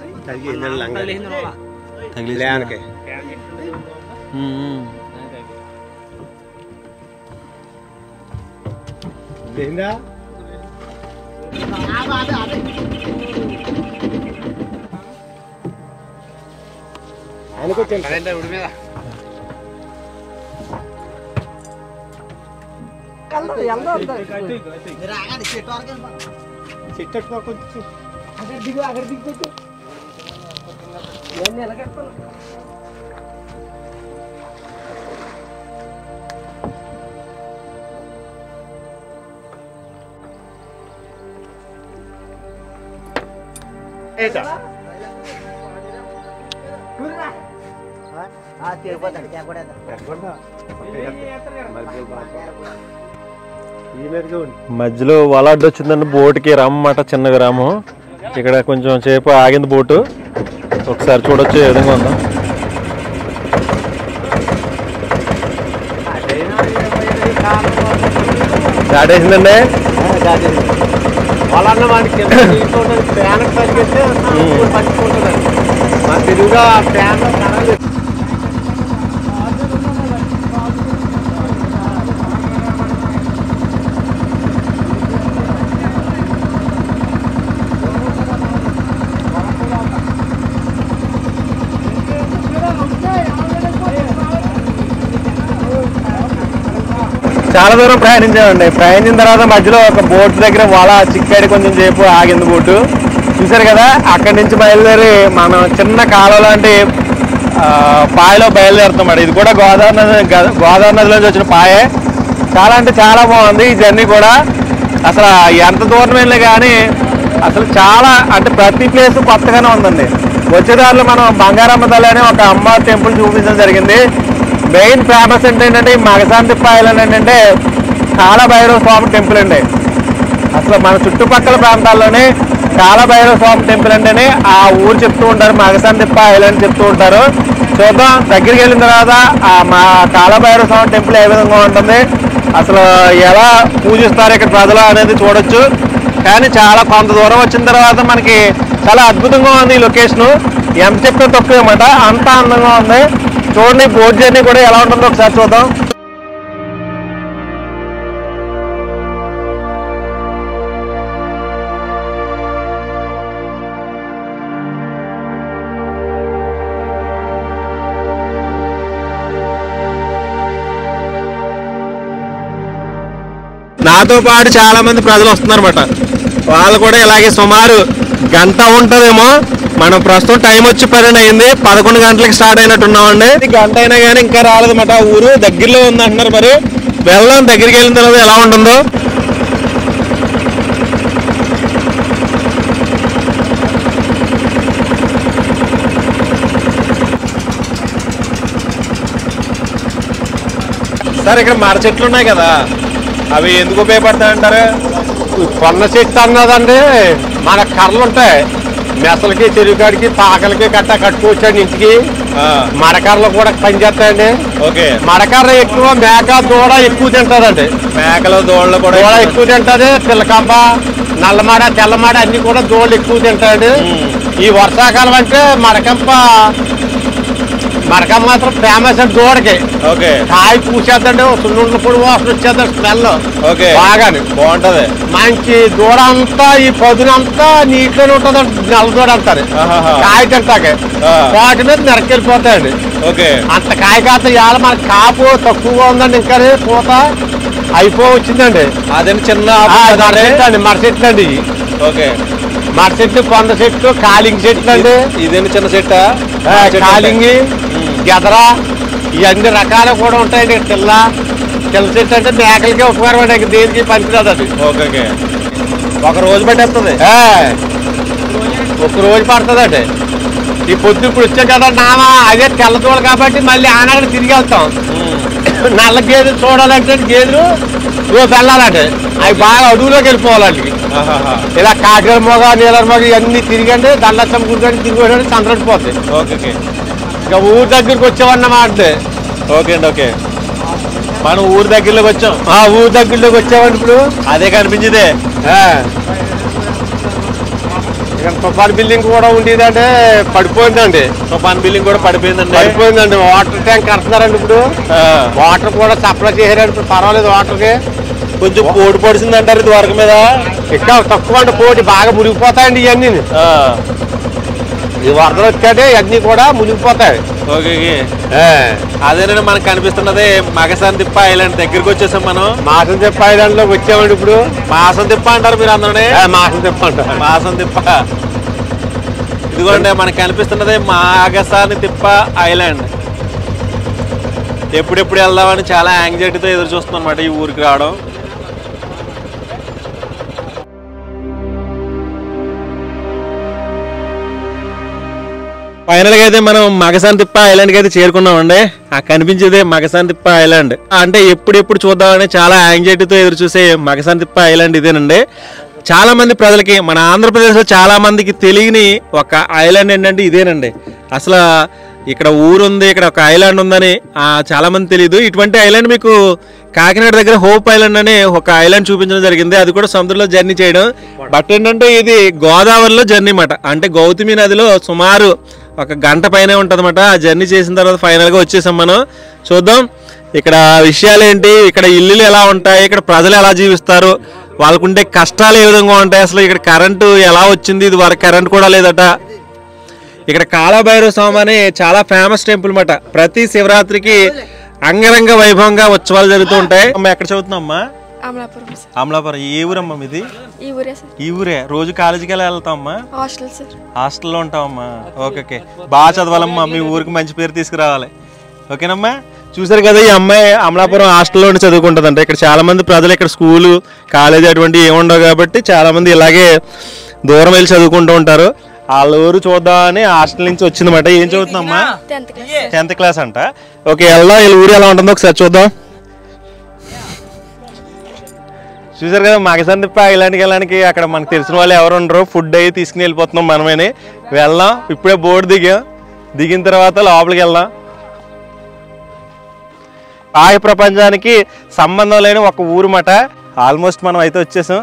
మధ్యలో వలాడ్డు వచ్చిందండి బోటుకి. రమ్మట చిన్న గ్రామం. ఇక్కడ కొంచెం సేపు ఆగింది బోటు. ఒకసారి చూడొచ్చు ఏ విధంగా ఉందో. దాటేసిందండి. పొలాన్న వాడికి ఫ్యాన్ తగ్గిస్తే పట్టుకుంటుందండి మా తెలుగుగా ఫ్యాన్ కరెంట్ చాలా దూరం ప్రయాణించామండి. ప్రయాణించిన తర్వాత మధ్యలో ఒక బోట్ దగ్గర వల చిక్కాడి కొంచెం సేపు ఆగింది బోటు. చూసారు కదా, అక్కడి నుంచి బయలుదేరి మనం చిన్న కాలువ లాంటి పాయలో బయలుదేరుతాం. ఇది కూడా గోదావరి నదిలోంచి వచ్చిన పాయే. చాలా అంటే చాలా బాగుంది ఈ జర్నీ కూడా. అసలు ఎంత దూరం వెళ్ళినా కానీ అసలు చాలా అంటే ప్రతి ప్లేస్ కొత్తగానే ఉందండి. వచ్చేదారిలో మనం బంగారమ్మ తల్లి అనే ఒక అమ్మ టెంపుల్ చూపించడం జరిగింది. మెయిన్ ఫేమస్ ఏంటంటే ఈ మగసాంతిప్ప ఐలాండ్ ఏంటంటే కాలభైరవ స్వామి టెంపుల్ అండి. అసలు మన చుట్టుపక్కల ప్రాంతాల్లోనే కాలభైరవ స్వామి టెంపుల్ అంటేనే ఆ ఊరు చెప్తూ ఉంటారు, మగసాంతిప్ప ఐలాండ్ చెప్తూ ఉంటారు. చూద్దాం, దగ్గరికి వెళ్ళిన తర్వాత మా కాలభైరవ స్వామి టెంపుల్ ఏ విధంగా ఉంటుంది, అసలు ఎలా పూజిస్తారు ఇక్కడ ప్రజలు అనేది చూడొచ్చు. కానీ చాలా కొంత దూరం వచ్చిన తర్వాత మనకి చాలా అద్భుతంగా ఉంది ఈ లొకేషను. ఎంత చెప్తే తక్కువ అన్నమాట, అంత అందంగా ఉంది. చూడండి, బోట్ జర్నీ కూడా ఎలా ఉంటుందో ఒకసారి చూద్దాం. నాతో పాటు చాలా మంది ప్రజలు వస్తున్నారన్నమాట. వాళ్ళు కూడా ఇలాగే సుమారు గంట ఉంటుందేమో. మనం ప్రస్తుతం టైం వచ్చి 12 అయింది, 11 గంటలకు స్టార్ట్ అయినట్టున్నామండి. గంట అయినా కానీ ఇంకా రాలేదన్నమాట. ఊరు దగ్గరలో ఉంది అంటున్నారు. మరి వెళ్దాం, దగ్గరికి వెళ్ళిన తర్వాత ఎలా ఉంటుందో. సార్, ఇక్కడ మర చెట్లు ఉన్నాయి కదా, అవి ఎందుకు ఉపయోగపడతాయి అంటారు? కొన్న చెట్టు అన్నదండి మన కర్రలు ఉంటాయి, మెసలకి చెరువుకాడికి పాకలకి గట్టా కట్టుకోవచ్చండి ఇంటికి. మడకర్రలు కూడా పనిచేస్తాయండి. ఓకే, మడకర్ర ఎక్కువ మేక దూడ ఎక్కువ తింటదండి. మేకలు దూడలు కూడా ఎక్కువ తింటది. పిల్లకంప, నల్లమాడ, తెల్లమాడ అన్ని కూడా దూడలు ఎక్కువ తింటాయండి. ఈ వర్షాకాలం అంటే మడకంప మాత్రం ఫేమస్ అండి దూడకి. ఓకే, కాయ పూసేద్దండి, సున్నుండ్ల పొడి వాసన వచ్చేద్దండి స్మెల్. ఓకే, బాగానే బాగుంటది. మంచి దూడ అంతా ఈ పొద్దునంతా నీటిలోనే ఉంటుందండి. నల్ల దూడ అంటారు కాయ తింటాకే వాటి మీద నెరకెళ్ళిపోతాయండి. ఓకే, అంత కాయ కాత ఇవాళ మనకి కాపు తక్కువగా ఉందండి. ఇంకా పూత అయిపోవచ్చిందండి. అదేంటి చిన్న మర చెట్లు అండి. ఓకే, మర చెట్లు, కొండ చెట్లు, కాలింగ్ చెట్లు అండి. ఇదేంటి చిన్న చెట్ట? కాలింగి, గెదర, ఇవన్నీ రకాలు కూడా ఉంటాయండి. తెల్ల చెట్టు అంటే మేకలకే ఉపకారం అండి, దేనికి పనికిరాదు అది. ఓకే, ఒక రోజు పట్టేస్తుంది. ఒక రోజు పడుతుందండి. ఈ పొద్దు ఇప్పుడు వచ్చాం కదా నామా, అదే తెల్లతోడు కాబట్టి మళ్ళీ ఆనాడు తిరిగి వెళ్తాం. నల్ల గేదెలు చూడాలంటే గేదెలు రోజు వెళ్ళాలంటే అవి బాగా అడుగులోకి వెళ్ళిపోవాలండి. ఇలా కాకినాడ మొగ, నీళ్ళ మొగ ఇవన్నీ తిరిగండి, దండచ్చం గురికండి తిరిగి సంతరించిపోతాయి. ఓకే, ఇంకా ఊరు దగ్గరికి వచ్చామన్నమాట. ఓకే అండి. ఓకే, మనం ఊరు దగ్గరలోకి వచ్చాం. ఊరు దగ్గరలోకి వచ్చామండి. ఇప్పుడు అదే కనిపించిందే. ఇక్కడ తుఫాన్ బిల్డింగ్ కూడా ఉండేదంటే పడిపోయిందండి. తుఫాన్ బిల్డింగ్ కూడా పడిపోయిందండి. Water tank కడుతున్నారండి. ఇప్పుడు వాటర్ కూడా సప్లై చేశారండి. ఇప్పుడు పర్వాలేదు, వాటర్కి కొంచెం పోటు పడిసింది అంటారు ద్వారక మీద. ఇంకా తక్కువ అంటే పోటీ బాగా మునిగిపోతాయండి ఇవన్నీ. ఈ వరదలు వచ్చాడే ఇవన్నీ కూడా మునిగిపోతాయి. ఓకే, అదేనండి మనకు కనిపిస్తున్నది మగసాంతిప్ప ఐలాండ్ దగ్గరికి వచ్చేసాం మనం. మాసంతిప్ప ఐలాండ్ లోకి వచ్చామండి. ఇప్పుడు మాసంతిప్ప అంటారు మీరు అందరూ. మాసంతిప్ప అంటారు. మాసంతిప్ప. ఇదిగోండి మనకు కనిపిస్తున్నది మగసాంతిప్ప ఐలాండ్. ఎప్పుడెప్పుడు వెళ్దామని చాలా యాంగ్జైటీతో ఎదురు చూస్తున్నాం అన్నమాట ఈ ఊరికి రావడం. ఫైనల్ గా అయితే మనం మగసాంతిప్ప ఐలాండ్ కి అయితే చేరుకున్నామండి. ఆ కనిపించేదే మగసాంతిప్ప ఐలాండ్. అంటే ఎప్పుడు చూద్దామని చాలా యాంగ్జైటీతో ఎదురు చూసే మగసాంతిప్ప ఐలాండ్ ఇదేనండి. చాలా మంది ప్రజలకి, మన ఆంధ్రప్రదేశ్లో చాలా మందికి తెలియని ఒక ఐలాండ్ ఏంటంటే ఇదేనండి. అసలు ఇక్కడ ఊరుంది, ఇక్కడ ఒక ఐలాండ్ ఉందని చాలా మంది తెలియదు. ఇటువంటి ఐలాండ్ మీకు కాకినాడ దగ్గర హోప్ ఐలాండ్ అనే ఒక ఐలాండ్ చూపించడం జరిగింది. అది కూడా సముద్రంలో జర్నీ చేయడం. బట్ ఏంటంటే ఇది గోదావరిలో జర్నీ అన్నమాట. అంటే గౌతమి నదిలో సుమారు 1 గంట పైనే ఉంటుందన్నమాట. ఆ జర్నీ చేసిన తర్వాత ఫైనల్గా వచ్చేసాం మనం. చూద్దాం ఇక్కడ విషయాలు ఏంటి, ఇక్కడ ఇల్లులు ఎలా ఉంటాయి, ఇక్కడ ప్రజలు ఎలా జీవిస్తారు, వాళ్ళకుండే కష్టాలు ఏ విధంగా ఉంటాయి, అసలు ఇక్కడ కరెంటు ఎలా వచ్చింది, ఇది వరకు కరెంట్ కూడా లేదట. ఇక్కడ కాళభైరవ స్వామి అని చాలా ఫేమస్ టెంపుల్ అన్నమాట. ప్రతి శివరాత్రికి అంగరంగ వైభవంగా ఉత్సవాలు జరుగుతూ ఉంటాయి. అమ్మ ఎక్కడ చదువుతున్నావు అమ్మా? అమలాపురం. ఏ ఊరమ్మా మీది? ఈ ఊరే. రోజు కాలేజీకి ఎలా వెళ్తావమ్మా? హాస్టల్లో ఉంటావమ్మా. ఓకే. బాగా చదవాలమ్మా, మీ ఊరికి మంచి పేరు తీసుకురావాలి. ఓకేనమ్మా. చూసారు కదా, ఈ అమ్మాయి అమలాపురం హాస్టల్లో ఉండి చదువుకుంటుందంట. ఇక్కడ చాలా మంది ప్రజలు ఇక్కడ స్కూలు కాలేజీ అటువంటి ఏముండవు కాబట్టి చాలా మంది ఇలాగే దూరం వెళ్ళి చదువుకుంటూ ఉంటారు. వాళ్ళ ఊరు చూద్దామని హాస్టల్ నుంచి వచ్చిందన్నమాట. ఏం చదువుతున్నామ్మా? 10th క్లాస్ అంట. ఓకే, వెళ్దాం. వీళ్ళ ఊరు ఎలా ఉంటుందో ఒకసారి చూద్దాం. చూసారు కదా, మగసందిప్ప ఐలాండ్కి వెళ్ళడానికి అక్కడ మనకు తెలిసిన వాళ్ళు ఎవరు ఉండరు. ఫుడ్ అయ్యి తీసుకుని వెళ్ళిపోతున్నాం మనమేని. వెళ్దాం. ఇప్పుడే బోర్డు దిగిన తర్వాత లోపలికి వెళ్దాం. బాహ్య ప్రపంచానికి సంబంధం లేని ఒక ఊరు మాట. ఆల్మోస్ట్ మనం అయితే వచ్చేసాం.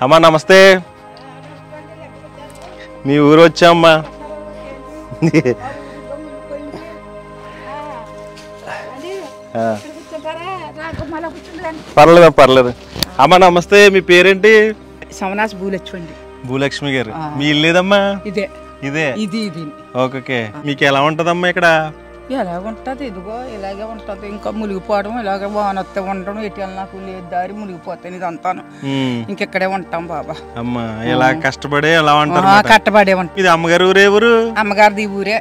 అమ్మా నమస్తే. మీ ఊరు వచ్చామ్మా. పర్లేదు. అమ్మా నమస్తే. మీ పేరేంటి? సవనాస్ భూలక్ష్మి. భూలక్ష్మి గారు. మీ ఇల్లు ఏదమ్మా? ఇదే. ఓకే. మీకు ఎలా ఉంటదమ్మా ఇక్కడ? ఎలాగుంటది, ఇదిగో ఇలాగే ఉంటది. ఇంకా మునిగిపోవడం, ఇలాగే వానొత్తే ఉండడం, ఎటు నాకు లేదు దారి, మునిగిపోతాను ఇదంతాను. ఇంకెక్కడే ఉంటాం బాబా. అమ్మా ఎలా కష్టపడే ఎలా ఉంటారు? కట్టబడే ఉంటాం. ఇది అమ్మగారు ఊరే? ఊరు అమ్మగారిది ఈ ఊరే.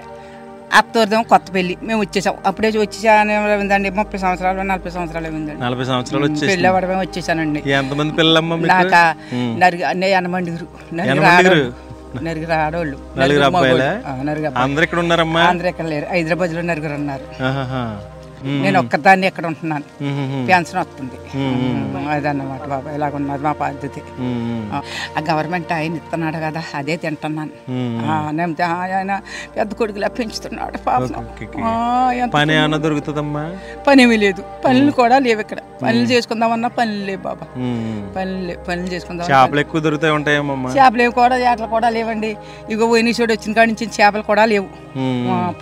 అత్తూరిదేమో కొత్తపల్లి. మేము వచ్చేసాం. అప్పుడే వచ్చేసానండి. 30 సంవత్సరాలు 40 సంవత్సరాలు అయిందండి. 40 సంవత్సరాలు వచ్చేసి పెళ్ళి అవ్వడమే వచ్చేసానండి. ఎంతమంది పిల్లలమ్మా? నాక నలుగురు ఆడోళ్ళు. నలుగురు అబ్బాయిలా? అందరు ఇక్కడ ఉన్నారమ్మా? అందరు ఇక్కడ లేరు. హైదరాబాద్ లో నలుగురు ఉన్నారు. నేను ఒక్కదాన్ని ఎక్కడ ఉంటున్నాను. పెన్షన్ వస్తుంది. అదన్నమాట బాబా. ఇలాగున్నది మా పద్ధతి. ఆ గవర్నమెంట్ ఆయన ఇస్తున్నాడు కదా, అదే తింటున్నాను. ఆయన పెద్ద కొడుకులా పెంచుతున్నాడు పాపం. పని ఏమన్నా దొరుకుతుందమ్మా? పని ఏమీ లేదు. పనులు కూడా లేవు ఇక్కడ. పనులు చేసుకుందామన్నా పనులు లేవు బాబా. పనులు చేసుకుందాం. చేపలు ఎక్కువ దొరుకుతాయి ఉంటాయమ్మా? చేపలు కూడా ఏటలు కూడా లేవండి. ఇగో పోయినీసోడు వచ్చిన కాడి నుంచి చేపలు కూడా లేవు,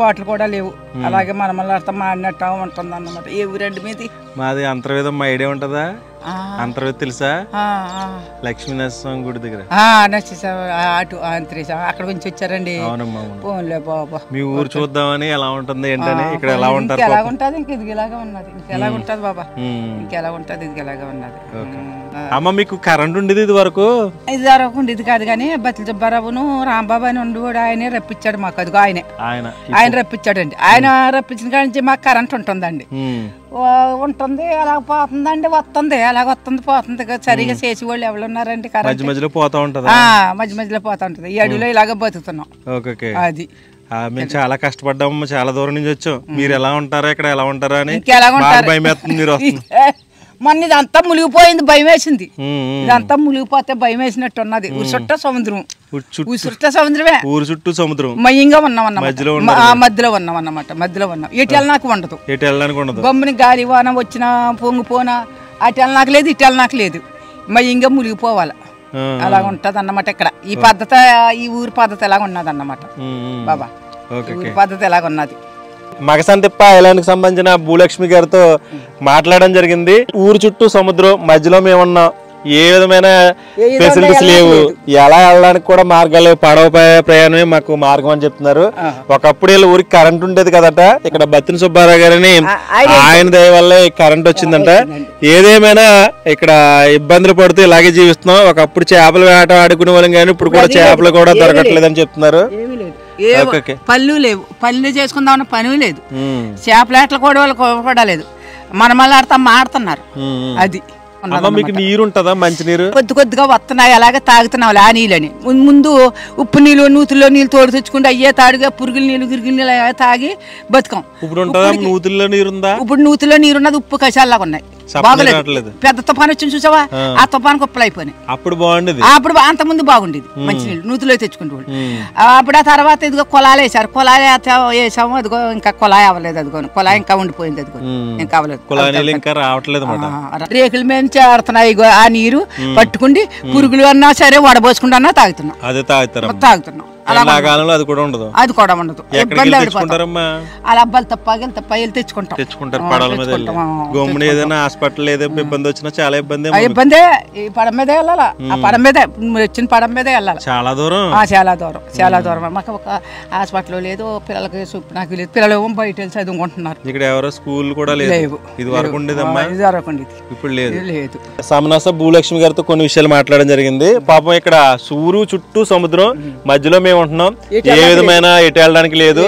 పాటలు కూడా లేవు. అలాగే మళ్ళీ మాడినట్టు ఉంటుంది అన్నమాట. ఏ ఊరండి మీది? మాది అంతర్వేదం. మా ఐడియా ఉంటుందా? అంతర్వేది తెలుసా? లక్ష్మీనరసింహ గుడి దగ్గర. అటు అక్కడ నుంచి వచ్చారండి. పోన్లే బాబా. మీ ఊరు చూద్దామని ఎలా ఉంటుంది ఏంటని. ఇక్కడ ఎలా ఉంటారు? ఎలా ఉంటది? ఇంక ఇది ఇలాగే ఉన్నది. ఇంకెలా ఉంటది బాబా? ఇంకెలా ఉంటది? ఇది ఇలాగే ఉన్నది. అమ్మ మీకు కరెంట్ ఉండేది ఇది వరకు? ఇది వరకు ఉండేది కాదు కానీ బతిల సుబ్బారావును రాంబాబు అని ఉండేవాడు. ఆయనే రప్పించాడు మాకు. అదిగో ఆయన రప్పించాడండి. ఆయన రప్పించిన కాడి నుంచి మాకు కరెంట్ ఉంటుందండి. ఉంటుంది అలా పోతుందండి. వస్తుంది అలాగ వస్తుంది పోతుంది. సరిగా చేసి వాళ్ళు ఎవరు ఉన్నారండి? మధ్య మధ్యలో పోతా ఉంటది. మధ్య మధ్యలో పోతా ఉంటది. ఈ అడవిలో ఇలాగ బతుకుతున్నాం. అది మేము చాలా కష్టపడ్డాము. చాలా దూరం నుంచి వచ్చాం. మీరు ఎలా ఉంటారా ఇక్కడ? ఎలా ఉంటారా అని భయం వేస్తుంది. మీరు మొన్న ఇదంతా మునిగిపోయింది, భయం వేసింది. ఇదంతా మునిగిపోతే భయం వేసినట్టు ఉన్నది. చుట్ట సముద్రం, చుట్ట సముద్రమే. ఊరు చుట్టూ సముద్రం. మయంగా ఉన్నాం అన్నమాట. మధ్యలో ఉన్నాం అన్నమాట. మధ్యలో ఉన్నాం. ఎటు నాకు ఉండదు. బొమ్మని గాలి వాన వచ్చినా పొంగిపోనా అటు నాకు లేదు, ఇటు నాకు లేదు. మయంగా మునిగిపోవాలి. అలా ఉంటది అన్నమాట ఇక్కడ. ఈ పద్ధతి, ఈ ఊరి పద్ధతి ఎలాగ ఉన్నది అన్నమాట బాబా. ఊరి పద్ధతి ఎలాగ ఉన్నది. మగసంతిప్ప ఐలాండ్ కి సంబంధించిన భూలక్ష్మి గారితో మాట్లాడడం జరిగింది. ఊరు చుట్టూ సముద్రం, మధ్యలో మేమున్నాం. ఏ విధమైన ఫెసిలిటీస్ లేవు, ఎలా వెళ్ళడానికి కూడా మార్గాలు లేవు, పడవ ప్రయాణమే మాకు మార్గం అని చెప్తున్నారు. ఒకప్పుడు వీళ్ళ ఊరికి కరెంట్ ఉండేది కదట, ఇక్కడ బత్తిన సుబ్బారావు గారిని ఆయన దయ వల్ల కరెంట్ వచ్చిందంట. ఏదేమైనా ఇక్కడ ఇబ్బందులు పడుతూ ఇలాగే జీవిస్తున్నాం. ఒకప్పుడు చేపలు వేట ఆడుకునే వాళ్ళం కానీ ఇప్పుడు కూడా చేపలు కూడా దొరకట్లేదని చెప్తున్నారు. పళ్ళు లేవు, పళ్ళు చేసుకుందామన్న పని లేదు, చేపలేట్ల కూడా వాళ్ళకి కూడా లేదు, మనమల్లా ఆడుతున్నారు. అది మీకు నీరు ఉంటుందా? మంచి నీరు కొద్ది కొద్దిగా వస్తున్నాయి, అలాగే తాగుతున్నాం ఆ నీళ్ళని. ముందు ఉప్పు నీళ్ళు నూతుల్లో నీళ్ళు తోడు తెచ్చుకుంటే అయ్యే తాడుగా పురుగుల నీళ్ళు గిరుగుల నీళ్ళు తాగి బతుకాం. ఇప్పుడు నూతుల్లో నీరుందా? ఇప్పుడు నూతుల్లో నీరున్నది ఉప్పు కషాల్లాగా ఉన్నాయి, బాగలేదు. పెద్ద తుఫాను వచ్చింది చూసావా, ఆ తుఫాను కుప్పలు అయిపోయినాయి. అప్పుడు బాగుండేది, అప్పుడు అంత ముందు బాగుండేది మంచి నీళ్ళు నూతులో తెచ్చుకుంటూ. అప్పుడు ఆ తర్వాత ఇదిగో కుళాలు వేసారు, కుళాయి వేసాము, అదిగో ఇంకా కుళాయి అవ్వలేదు, అదిగో కుళాయి ఇంకా ఉండిపోయింది, అదిగో ఇంకా అవ్వలేదు, ఇంకా రావట్లేదు. రేకుల మీద ఆడుతున్నాయి ఆ నీరు పట్టుకుండి పురుగులు అన్నా సరే వడబోసుకుంటా తాగుతున్నాం. అదే తాగుతున్నాం. అది కూడా ఉండదు, ఇబ్బంది అలా అబ్బాలు తప్ప వెళ్ళి తెచ్చుకుంటారు. పడవల మీద గమ్మున ఏదైనా హాస్పిటల్ ఏదైనా ఇబ్బంది వచ్చినా చాలా ఇబ్బందే. ఈ పడం మీదే వెళ్ళాలా, ఆ పడం మీదే వచ్చిన పడం మీదే వెళ్ళాలి, చాలా దూరం చాలా దూరం. మాకు ఒక హాస్పిటల్ లేదు, పిల్లలకి నాకు లేదు, పిల్లలు బయట వెళ్ళి చదువుకుంటున్నారు. ఇక్కడ ఎవరో స్కూల్ కూడా లేవు, ఇది వరకు ఉండేదమ్మా, ఇప్పుడు లేదు. సమనాస భూలక్ష్మి గారితో కొన్ని విషయాలు మాట్లాడడం జరిగింది. పాపం ఇక్కడ సూరు చుట్టూ సముద్రం మధ్యలో మేము ఉంటున్నాం, ఏ విధమైన ఎటు వెళ్ళడానికి లేదు,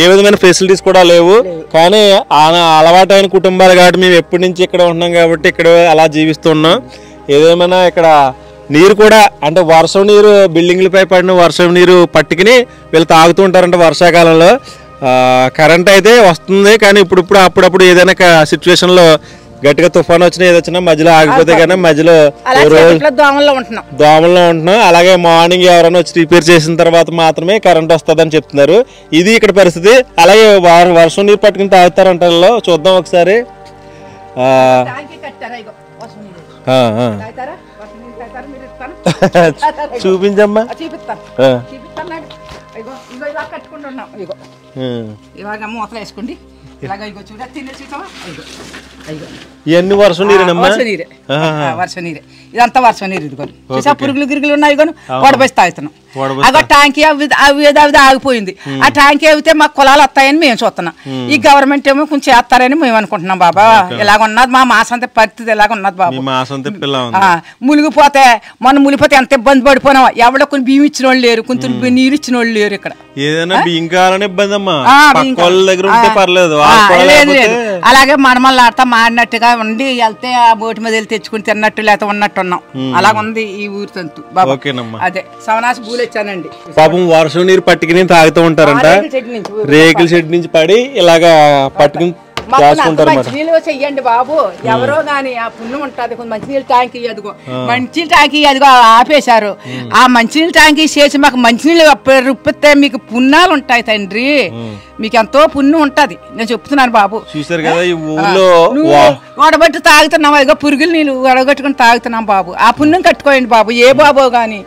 ఏ విధమైన ఫెసిలిటీస్ కూడా లేవు. కానీ అలవాటైన కుటుంబాలు కాబట్టి మేము ఎప్పటి నుంచి ఇక్కడ ఉంటున్నాం కాబట్టి ఇక్కడ అలా జీవిస్తున్నాం. ఏదేమైనా ఇక్కడ నీరు కూడా అంటే వర్షం నీరు, బిల్డింగ్లపై పడిన వర్షం నీరు పట్టుకుని వీళ్ళు తాగుతూ ఉంటారంట వర్షాకాలంలో. కరెంట్ అయితే వస్తుంది కానీ ఇప్పుడు అప్పుడప్పుడు ఏదైనా సిచ్యువేషన్లో గట్టిగా తుఫాను వచ్చినా ఏదొచ్చినా మధ్యలో ఆగిపోతే కానీ మధ్యలో దోమల్లో ఉంటున్నాం. అలాగే మార్నింగ్ ఎవరైనా వచ్చి రిపేర్ చేసిన తర్వాత మాత్రమే కరెంట్ వస్తుందని చెప్తున్నారు. ఇది ఇక్కడ పరిస్థితి. అలాగే వర్షం నీరు పట్టుకుని తాగుతారంట, చూద్దాం ఒకసారి. చూపించమ్మా. ఇవన్నీ వర్షం నీరేనమ్మా? వర్షం నీరే, ఇదంతా వర్షం నీరు. ఇదిగో చూసా పురుగులు గిరుగులు ఉన్నాయి, కానీ వడబోసి తాగుతున్నాం. అగో ట్యాంకీ అవి ఆగిపోయింది, ఆ ట్యాంకీ అవితే మాకు కులాలు వస్తాయని మేము చూస్తున్నాం. ఈ గవర్నమెంట్ ఏమో కొంచెం చేస్తారని మేము అనుకుంటున్నాం. బాబా ఇలాగ ఉన్నది మా మాసంత పరిస్థితి, ఇలాగ ఉన్నది బాబు. మునిగిపోతే మునిగిపోతే ఎంత ఇబ్బంది పడిపోయినా, ఎవడో కొన్ని బియ్యం ఇచ్చిన వాళ్ళు లేరు, కొంచెం నీరు ఇచ్చిన వాళ్ళు లేరు. ఇక్కడ అలాగే మనమల్ని ఆడతా మాడినట్టుగా ఉండి వెళ్తే ఆ బోటు మీద వెళ్ళి తెచ్చుకుని తిన్నట్టు లేకపోతే ఉన్నట్టు ఉన్నాం. అలాగ ఉంది ఈ ఊరి తంతు బాబా. అదే సవనాసి పూలు వచ్చానండి. పాపం వర్షం నీరు పట్టుకుని తాగుతూ ఉంటారంట, రేకుల షెడ్ నుంచి పడి ఇలాగా పట్టుకుని మంచినీళ్ళు చెయ్యండి బాబు, ఎవరో గాని ఆ పుణ్యం ఉంటది. మంచినీళ్ళు ట్యాంకీ అదిగో, మంచినీళ్ళు ట్యాంకీ అదిగో ఆపేశారు. ఆ మంచినీళ్ళు ట్యాంకీ చేసి మాకు మంచినీళ్ళు రుప్పితే మీకు పుణ్యాలు ఉంటాయి తండ్రి, మీకు ఎంతో పుణ్యం ఉంటది. నేను చెప్తున్నాను బాబు. చూసారు కదా ఈ ఊళ్ళో వడబట్టి తాగుతున్నాం, ఇదిగో పురుగులు నీళ్ళు వడగట్టుకుని తాగుతున్నాం బాబు. ఆ పుణ్యం కట్టుకోండి బాబు. ఏ బాబో గాని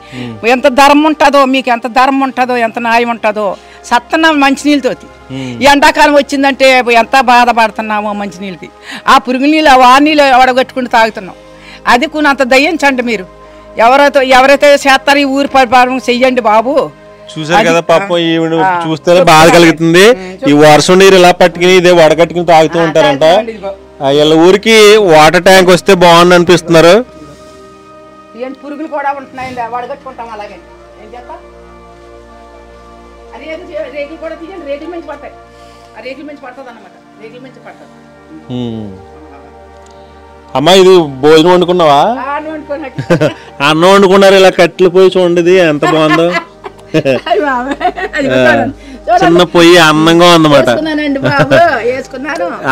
ఎంత ధర్మం ఉంటుందో, మీకు ఎంత ధర్మం ఉంటుందో, ఎంత న్యాయం ఉంటుందో. సత్తన్నాం మంచినీళ్ళతోటి. ఎండాకాలం వచ్చిందంటే ఎంత బాధపడుతున్నామో మంచినీళ్ళకి. ఆ పురుగు నీళ్ళు ఆ నీళ్ళు వడగట్టుకుని తాగుతున్నాం. అది కొనంత దయించండి మీరు. ఎవరైతే చేస్తారో ఈ ఊరి పరిపాలన చెయ్యండి బాబు. చూసారు కదా పాపం ఈవిడ చూస్తేనే బాధ కలుగుతుంది. ఈ వర్షం నీరు ఇలా పట్టుకుని ఇదే వడగట్టుకుని తాగుతూ ఉంటారంట. వీళ్ళ ఊరికి వాటర్ ట్యాంక్ వస్తే బాగుంది అనిపిస్తున్నారు. పురుగులు కూడా ఉంటున్నాయండి, వడగట్టుకుంటాం. అలాగే ఏం చేస్తా, రేకులు కూడా తీయండి, రేకుల మంచి పడతాయి. ఆ రేకుల మంచి పడుతుంది అన్నమాట, రేకుల మంచి పడుతుంది. అమ్మా ఇది భోజనం వండుకున్నావా? అన్నం వండుకున్నారు. ఇలా కట్టెలు పోయి చూడండి ఎంత బాగుందో. చిన్న పొయ్యి అందంగా ఉందన్నమాట.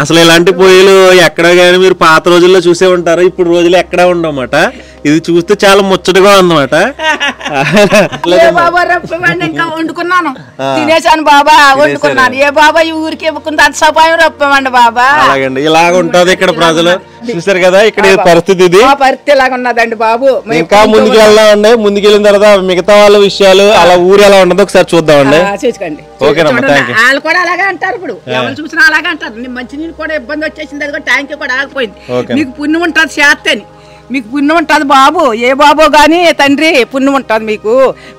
అసలు ఇలాంటి పొయ్యిలు ఎక్కడ కానీ మీరు పాత రోజుల్లో చూసే ఉంటారు, ఇప్పుడు రోజులు ఎక్కడా ఉండమాట. ఇది చూస్తే చాలా ముచ్చటగా ఉందన్నమాట. వండుకున్నాను, తినేసాను బాబా, వండుకున్నాను. ఏ బాబా ఈ ఊరికి ఇవ్వకుండా అంత సపాయం రప్పమండి బాబా. అలాగండి, ఇలాగ ఉంటది ఇక్కడ ప్రజలు. చూసారు కదా ఇక్కడ పరిస్థితి, ఇది పరిస్థితి ఇలాగ ఉన్నదండి బాబు. ఇంకా ముందుకు వెళ్దామండి. ముందుకెళ్ళిన తర్వాత మిగతా వాళ్ళ విషయాలు, అలా ఊరు ఎలా ఉంటుందో ఒకసారి చూద్దామండి. చూసుకోండి. వాళ్ళు కూడా అలాగే అంటారు. ఇప్పుడు ఎవరు చూసినా అలాగే అంటారు. మంచి నీళ్ళు కూడా ఇబ్బంది వచ్చేసింది, అది కూడా ట్యాంక్ కూడా ఆగిపోయింది. మీకు పుణ్యం ఉంటుంది చేస్తేని, మీకు పుణ్యం ఉంటుంది బాబు, ఏ బాబో కానీ తండ్రి పుణ్యం ఉంటుంది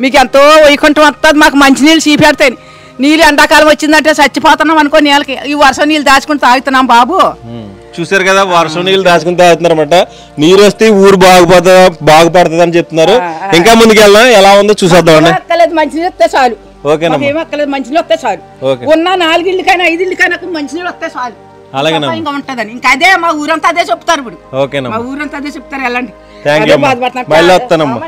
మీకు ఎంతో వైకుంఠం వస్తుంది. మాకు మంచినీళ్ళు చీపెడతాయి. నీళ్ళు ఎండాకాలం వచ్చిందంటే చచ్చిపోతున్నాం అనుకో నీళ్ళకి. ఈ వర్షం నీళ్ళు దాచుకుని తాగుతున్నాం బాబు. చూసారు కదా, వర్షం నీళ్ళు దాచుకుని తాగుతున్నారు అనమాట. నీరు వస్తే ఊరు బాగుపడుతుంది అని చెప్తున్నారు. ఇంకా ముందుకు వెళ్దాం, ఎలా ఉందో చూసేద్దాం అండి. అక్కలేదు మంచినీళ్ళు వస్తే చాలు. ఓకేనా, అక్కలేదు మంచినీళ్ళు వస్తే చాలు. ఉన్న 4 ఇళ్ళకైనా 5 ఇళ్ళకైనా మంచినీళ్ళు వస్తే చాలు. అలాగేనా, ఇంకా ఉంటదని ఇంకా అదే మా ఊరంతా అదే చెప్తారు. ఇప్పుడు ఓకేనా, మా ఊరంతా అదే చెప్తారు. వెళ్ళండి. మళ్ళీ వస్తానమ్మా.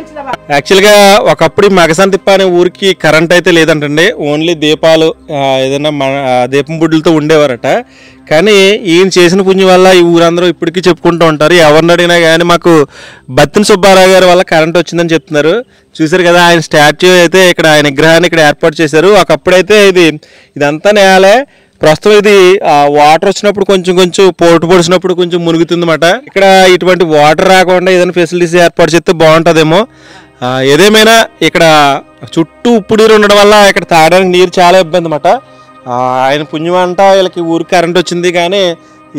యాక్చువల్ గా ఒకప్పుడు మగసాన్ తిప్ప అనే ఊరికి కరెంట్ అయితే లేదంటండి. ఓన్లీ దీపాలు ఏదైనా దీపం బుడ్లతో ఉండేవారట. కానీ ఈయన చేసిన పుణ్యం వల్ల ఈ ఊరందరూ ఇప్పటికీ చెప్పుకుంటూ ఉంటారు. ఎవరిని అడిగినా కానీ మాకు బత్తిన సుబ్బారావు గారి వల్ల కరెంట్ వచ్చిందని చెప్తున్నారు. చూసారు కదా, ఆయన స్టాచ్యూ అయితే ఇక్కడ, ఆయన విగ్రహాన్ని ఇక్కడ ఏర్పాటు చేశారు. ఒకప్పుడైతే ఇదంతా నేలే. ప్రస్తుతం ఇది వాటర్ వచ్చినప్పుడు కొంచెం పోటు పొడిచినప్పుడు కొంచెం మునుగుతుంది అన్నమాట. ఇక్కడ ఇటువంటి వాటర్ రాకుండా ఏదైనా ఫెసిలిటీస్ ఏర్పాటు చేస్తే బాగుంటుందేమో. ఏదేమైనా ఇక్కడ చుట్టూ ఉప్పు నీరు ఉండడం వల్ల ఇక్కడ తాగడానికి నీరు చాలా ఇబ్బంది అన్నమాట. ఆయన పుణ్యం అంట వీళ్ళకి ఊరికి కరెంట్ వచ్చింది. కానీ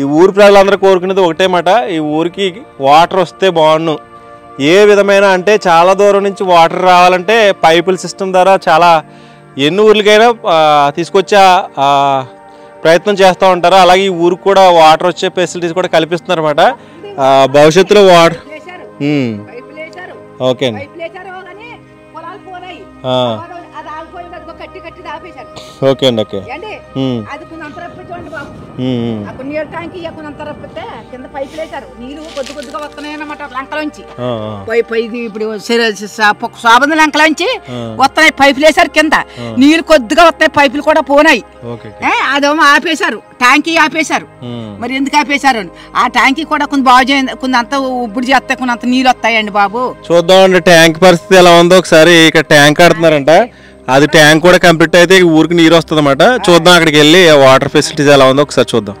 ఈ ఊరు ప్రజలందరూ కోరుకునేది ఒకటే మాట, ఈ ఊరికి వాటర్ వస్తే బాగుండు. ఏ విధమైన అంటే చాలా దూరం నుంచి వాటర్ రావాలంటే పైపుల సిస్టమ్ ద్వారా చాలా ఎన్ని ఊర్లకైనా తీసుకొచ్చే ప్రయత్నం చేస్తూ ఉంటారు. అలాగే ఈ ఊరికి కూడా వాటర్ వచ్చే ఫెసిలిటీస్ కూడా కల్పిస్తున్నారు అనమాట. భవిష్యత్తులో వాటర్ ఓకే అండి, ఓకే అండి, ఓకే. కింద పైపులు వేశారు. నీళ్ళు కొద్దిగా వస్తున్నాయన్నమాట లంకలోంచి. ఇప్పుడు శోభన లంకలోంచి వస్తున్నాయి. పైపులు వేశారు కింద, నీళ్ళు కొద్దిగా వస్తున్నాయి. పైపులు కూడా పోనాయి. అదేమో ఆపేశారు, ట్యాంకీ ఆపేశారు. మరి ఎందుకు ఆపేశారు? ఆ ట్యాంకీ కూడా కొంచెం బాగు చేయండి, కొంత అంత ఉప్పుడు చేస్తాయి, కొంత అంత నీళ్ళు వస్తాయండి బాబు. చూద్దామండి ట్యాంక్ పరిస్థితి ఎలా ఉందో ఒకసారి. ఇక్కడ ట్యాంక్ కడుతున్నారంట. అది ట్యాంక్ కూడా కంప్లీట్ అయితే ఊరికి నీరు వస్తుంది అన్నమాట. చూద్దాం, అక్కడికి వెళ్ళి వాటర్ ఫెసిలిటీస్ ఎలా ఉందో ఒకసారి చూద్దాం.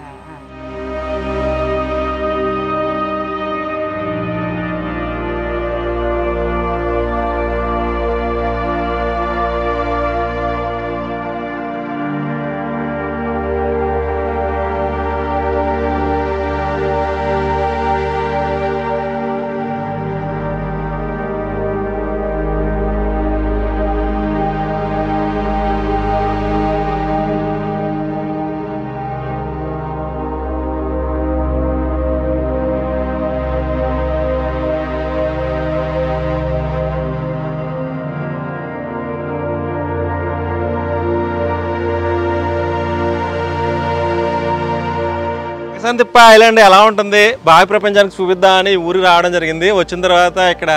మగసాన్ తిప్ప ఐలాండ్ ఎలా ఉంటుంది, బాహ్య ప్రపంచానికి చూపిద్దామని ఊరికి రావడం జరిగింది. వచ్చిన తర్వాత ఇక్కడ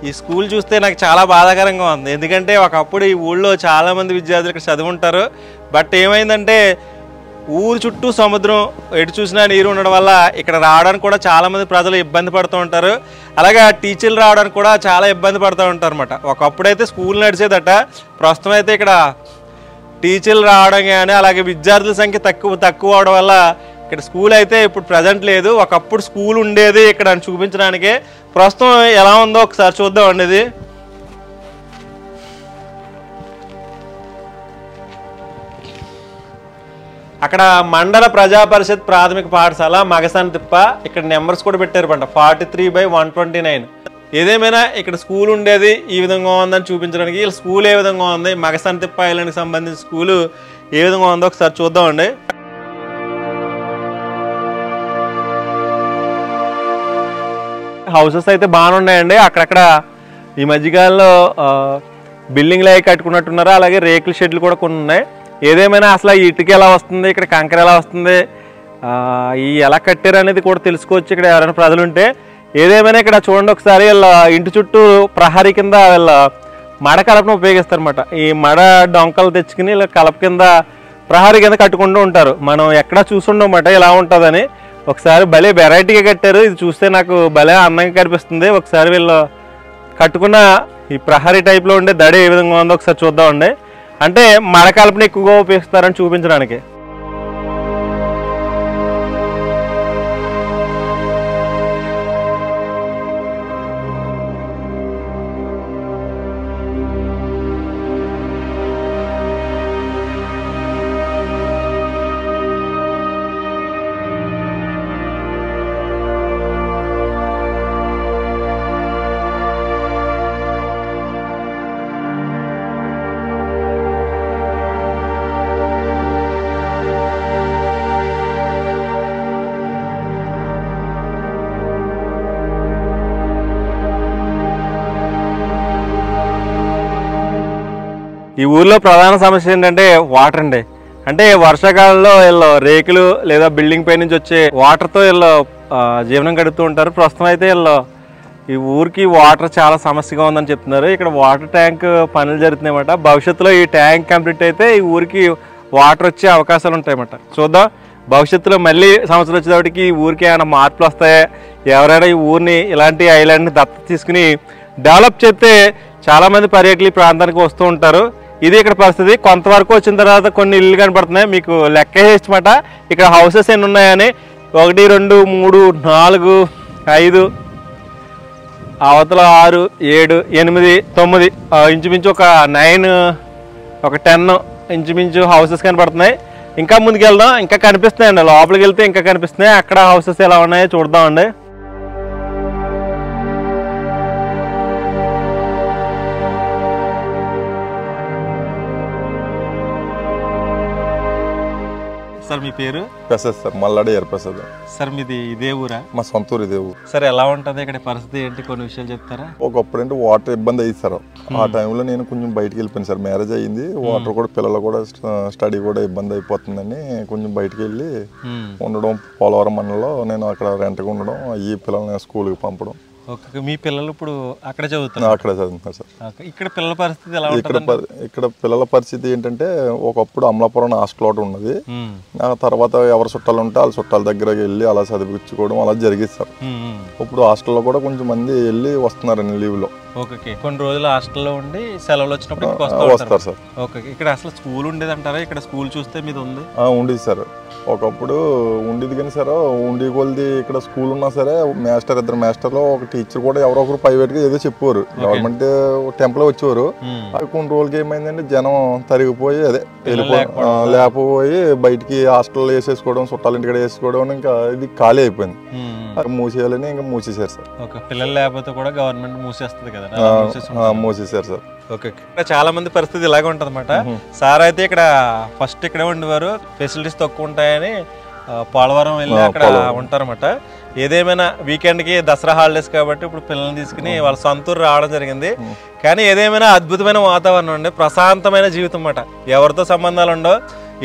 ఈ స్కూల్ చూస్తే నాకు చాలా బాధాకరంగా ఉంది. ఎందుకంటే ఒకప్పుడు ఈ ఊళ్ళో చాలామంది విద్యార్థులు ఇక్కడ చదువుంటారు. బట్ ఏమైందంటే ఊరు చుట్టూ సముద్రం, ఎటు చూసినా నీరు ఉండడం వల్ల ఇక్కడ రావడానికి కూడా చాలామంది ప్రజలు ఇబ్బంది పడుతూ ఉంటారు. అలాగే టీచర్లు రావడానికి కూడా చాలా ఇబ్బంది పడుతూ ఉంటారు అనమాట. ఒకప్పుడైతే స్కూల్ నడిచేదట. ప్రస్తుతం అయితే ఇక్కడ టీచర్లు రావడం కానీ అలాగే విద్యార్థుల సంఖ్య తక్కువ అవడం వల్ల ఇక్కడ స్కూల్ అయితే ఇప్పుడు ప్రజెంట్ లేదు. ఒకప్పుడు స్కూల్ ఉండేది ఇక్కడ చూపించడానికి. ప్రస్తుతం ఎలా ఉందో ఒకసారి చూద్దాం అండి. ఇది అక్కడ మండల ప్రజా పరిషత్ ప్రాథమిక పాఠశాల మగసాన్ తిప్ప. ఇక్కడ నెంబర్స్ కూడా పెట్టారు పంట 43/129. ఏదేమైనా ఇక్కడ స్కూల్ ఉండేది ఈ విధంగా ఉందని చూపించడానికి. వీళ్ళ స్కూల్ ఏ విధంగా ఉంది, మగసాన్ తిప్ప ఐలాండ్కి సంబంధించిన స్కూలు ఏ విధంగా ఉందో ఒకసారి చూద్దామండి. హౌసెస్ అయితే బాగానే ఉన్నాయండి. అక్కడక్కడ ఈ మధ్యకాలంలో బిల్డింగ్లు అవి కట్టుకున్నట్టున్నారు. అలాగే రేకుల షెడ్లు కూడా కొన్ని ఉన్నాయి. ఏదేమైనా అసలు ఈ ఇటుక ఎలా వస్తుంది, ఇక్కడ కంకర ఎలా వస్తుంది, ఈ ఎలా కట్టారు అనేది కూడా తెలుసుకోవచ్చు ఇక్కడ ఎవరైనా ప్రజలు ఉంటే. ఏదేమైనా ఇక్కడ చూడండి ఒకసారి, వీళ్ళ ఇంటి చుట్టూ ప్రహరీ కింద వీళ్ళ మడ కలపను ఉపయోగిస్తారన్నమాట. ఈ మడ డొంకలు తెచ్చుకుని ఇలా కలప కింద ప్రహరీ కింద కట్టుకుంటూ ఉంటారు. మనం ఎక్కడా చూసుండమాట ఇలా ఉంటుందని. ఒకసారి భలే వెరైటీగా కట్టారు. ఇది చూస్తే నాకు భలే అందంగా కనిపిస్తుంది. ఒకసారి వీళ్ళు కట్టుకున్న ఈ ప్రహరీ టైప్లో ఉండే దడి ఏ విధంగా ఉందో ఒకసారి చూద్దామండి. అంటే మడకల్పని ఎక్కువగా ఉపయోగిస్తారని చూపించడానికి. ఈ ఊర్లో ప్రధాన సమస్య ఏంటంటే వాటర్ అండి. అంటే వర్షాకాలంలో వీళ్ళు రేకులు లేదా బిల్డింగ్ పై నుంచి వచ్చే వాటర్తో వీళ్ళు జీవనం గడుపుతూ ఉంటారు. ప్రస్తుతం అయితే వీళ్ళు ఈ ఊరికి వాటర్ చాలా సమస్యగా ఉందని చెప్తున్నారు. ఇక్కడ వాటర్ ట్యాంక్ పనులు జరుగుతున్నాయన్నమాట. భవిష్యత్తులో ఈ ట్యాంక్ కంప్లీట్ అయితే ఈ ఊరికి వాటర్ వచ్చే అవకాశాలు ఉంటాయన్నమాట. చూద్దాం భవిష్యత్తులో మళ్ళీ సంవత్సరం వచ్చేటప్పటికి ఈ ఊరికి ఏమైనా మార్పులు వస్తాయా, ఎవరైనా ఈ ఊరిని ఇలాంటి ఐలాండ్ని దత్తత తీసుకుని డెవలప్ చేస్తే చాలామంది పర్యాటకులు ఈ ప్రాంతానికి వస్తూ ఉంటారు. ఇది ఇక్కడ పరిస్థితి. కొంతవరకు వచ్చిన తర్వాత కొన్ని ఇల్లు కనపడుతున్నాయి. మీకు లెక్క వేయమాట ఇక్కడ హౌసెస్ ఎన్ని ఉన్నాయని. 1 2 3 4 5 అవతల 6 7 8 9 ఇంచుమించు ఒక 9 ఒక 10 ఇంచుమించు హౌసెస్ కనపడుతున్నాయి. ఇంకా ముందుకు వెళ్దాం, ఇంకా కనిపిస్తున్నాయండి. లోపలికి వెళ్తే ఇంకా కనిపిస్తున్నాయి. అక్కడ హౌసెస్ ఎలా ఉన్నాయో చూద్దామండి. సార్ మీ పేరు? Prasad sir, Malladi Prasad sir. మీది ఇదే ఊరా? మా సొంత ఊరు ఇదే ఊరు సార్. ఎలా ఉంటుంది ఇక్కడ పరిస్థితి ఏంటి, కొన్ని విషయాలు చెప్తారా? ఒకప్పుడు అంటే వాటర్ ఇబ్బంది అయ్యింది సార్. ఆ టైంలో నేను కొంచెం బయటికి వెళ్ళిపోయాను సార్. మ్యారేజ్ అయ్యింది, వాటర్ కూడా పిల్లలు కూడా స్టడీ కూడా ఇబ్బంది అయిపోతుందని కొంచెం బయటికి వెళ్ళి ఉండడం. పోలవరం మండలంలో నేను అక్కడ రెంట్గా ఉండడం, ఈ పిల్లల్ని స్కూల్కి పంపడం. ఓకే. మీ పిల్లలు ఇప్పుడు అక్కడ చదువుతున్నారు? అక్కడే చదువుతున్నారు సార్. ఇక్కడ పిల్లల పరిస్థితి ఎలా ఉంటుంది? ఇక్కడ పిల్లల పరిస్థితి ఏంటంటే ఒకప్పుడు అమలాపురం హాస్టల్ ఒకటి ఉన్నది. ఆ తర్వాత ఎవరు చుట్టాలు ఉంటే వాళ్ళ చుట్టాల దగ్గరకి వెళ్ళి అలా చదివించుకోవడం అలా జరిగింది సార్. ఇప్పుడు హాస్టల్లో కూడా కొంచెం మంది వెళ్ళి వస్తున్నారండి లీవ్ లో. ఓకే. కొన్ని రోజులు హాస్టల్లో ఉండి సెలవులు వచ్చినప్పుడు వస్తారు సార్. ఓకే. ఇక్కడ అసలు స్కూల్ ఉండేది అంటారా? ఇక్కడ స్కూల్ చూస్తే మీద ఉంది? ఉండేది సార్. ఒకప్పుడు ఉండేది కానీ సార్ ఉండి కొలిది ఇక్కడ స్కూల్ ఉన్నా సరే మాస్టర్, 2 మాస్టర్లు, ఒక టీచర్ కూడా ఎవరో ఒకరు ప్రైవేట్ గా ఏదో చెప్పారు. గవర్నమెంట్ టెంపుల్ వచ్చేవారు. కొన్ని రోజులకి ఏమైందంటే జనం తరిగిపోయి అదే లేకపోయి బయటికి హాస్టల్ వేసేసుకోవడం, చుట్టాల ఇంటికి వేసుకోవడం, ఇంకా ఇది ఖాళీ అయిపోయింది. మూసేయాలని ఇంకా మూసేశారు సార్. పిల్లలు లేకపోతే కూడా గవర్నమెంట్ మూసేస్తుంది కదా, మూసేశారు సార్. ఓకే. చాలా మంది పరిస్థితి ఇలాగే ఉంటుంది అనమాట. సార్ అయితే ఇక్కడ ఫస్ట్ ఇక్కడే ఉండేవారు. ఫెసిలిటీస్ తక్కువ ఉంటాయని పోలవరం వెళ్ళి అక్కడ ఉంటారన్నమాట. ఏదేమైనా వీకెండ్కి దసరా హాలిడేస్ కాబట్టి ఇప్పుడు పిల్లల్ని తీసుకుని వాళ్ళ సొంతూరు రావడం జరిగింది. కానీ ఏదేమైనా అద్భుతమైన వాతావరణం అండి, ప్రశాంతమైన జీవితం అన్నమాట. ఎవరితో సంబంధాలు ఉండవు,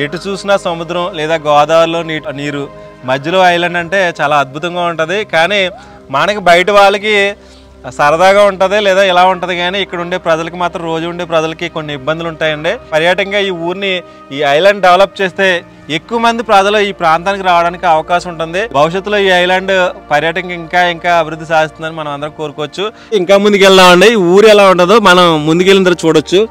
ఎటు చూసినా సముద్రం లేదా గోదావరిలో నీరు, మధ్యలో ఐలాండ్ అంటే చాలా అద్భుతంగా ఉంటుంది. కానీ మనకి బయట వాళ్ళకి సరదాగా ఉంటుంది లేదా ఇలా ఉంటుంది, కానీ ఇక్కడ ఉండే ప్రజలకి మాత్రం, రోజు ఉండే ప్రజలకి కొన్ని ఇబ్బందులు ఉంటాయండి. పర్యాటకంగా ఈ ఊరిని, ఈ ఐలాండ్ డెవలప్ చేస్తే ఎక్కువ మంది ప్రజలు ఈ ప్రాంతానికి రావడానికి అవకాశం ఉంటుంది. భవిష్యత్తులో ఈ ఐలాండ్ పర్యాటకంగా ఇంకా ఇంకా అభివృద్ధి సాధిస్తుందని మనం అందరం కోరుకోవచ్చు. ఇంకా ముందుకు వెళ్దామండి. ఈ ఊరు ఎలా ఉంటుందో మనం ముందుకెళ్ళిన తర్వాత చూడొచ్చు.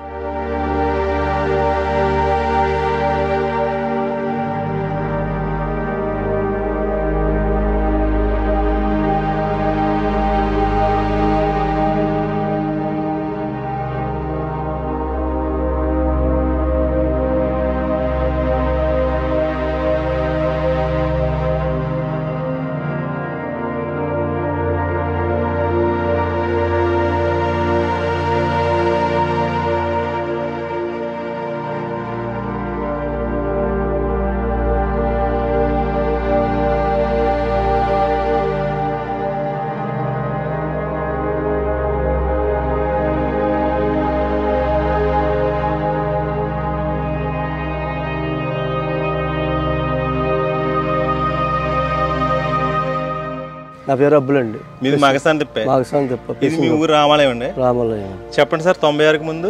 నా పేరు అబ్బులండి. మీది మగసంతిప్పే? మగసంతిప్ప. ఇది మీ ఊరు రామాలయం అండి? రామాలయం. చెప్పండి సార్. 96కి ముందు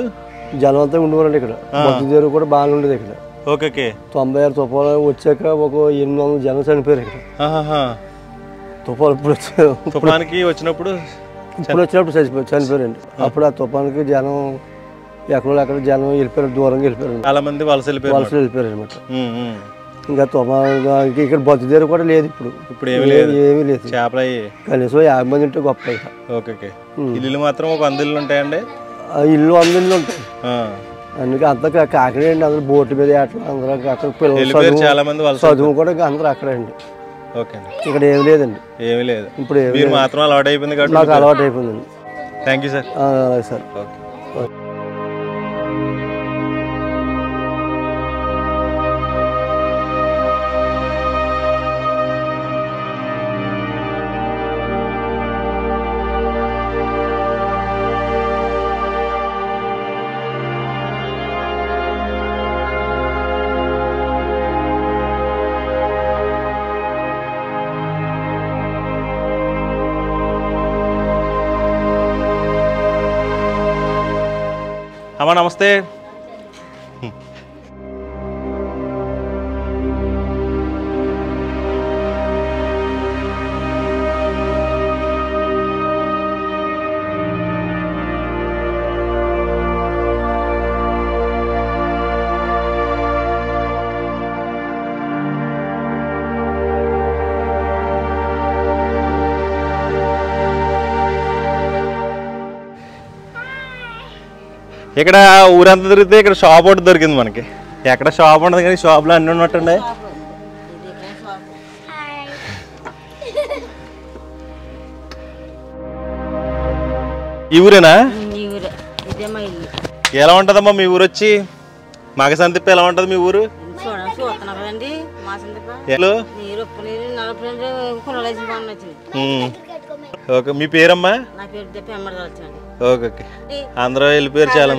జనం అంతా ఉండేవారండి ఇక్కడ. బతుదేరు కూడా బాగానే ఉండేది ఇక్కడ. ఓకే. 96 తుఫాను వచ్చాక ఒక 800 జనం చనిపోయారు ఇక్కడ. తుఫాను తుఫానికి వచ్చినప్పుడు చనిపోయారండి. అప్పుడు ఆ తుఫానికి జనం ఎక్కడ జనం వెళ్ళిపోయారు, దూరంగా వెళ్ళిపోయారు. చాలా మంది వలస వెళ్ళిపోయారు అనమాట. ఇంకా తుఫాను ఇక్కడ బతుదేరు కూడా లేదు ఇప్పుడు. ఏమీ లేదు. కనీసం 50 మంది ఉంటే గొప్ప. ఓకే. ఇల్లు మాత్రం ఒక 100 ఇల్లు ఉంటాయండి? ఇల్లు 100 ఇల్లు ఉంటాయి. అందుకే అంతా కాకినాడ అండి. అందరూ బోట్ల మీద అందరూ అక్కడ పిల్లలు చాలా మంది చదువు కూడా అందరూ అక్కడే అండి. ఇక్కడ ఏమి లేదండి. ఏమీ లేదు. ఇప్పుడు మాత్రం అలవాటు అయిపోయింది కాబట్టి నాకు అలవాటు అయిపోయిందండి. Thank you sir. అలాగే సార్. ఓకే. అమ్మా నమస్తే. ఇక్కడ ఊరంతా తిరిగితే ఇక్కడ షాప్ ఒకటి దొరికింది మనకి. ఎక్కడ షాప్ ఉండదు కానీ షాప్లో అన్నీ ఉన్నట్టుండే. ఈ ఊరేనా? ఎలా ఉంటుందమ్మా మీ ఊరు వచ్చి? మగసంతిప్ప ఎలా ఉంటుంది మీ ఊరు? ఓకే, మీ పేరమ్మా? ఓకే ఓకే, అందరూ వెళ్ళిపోయారు చాలా.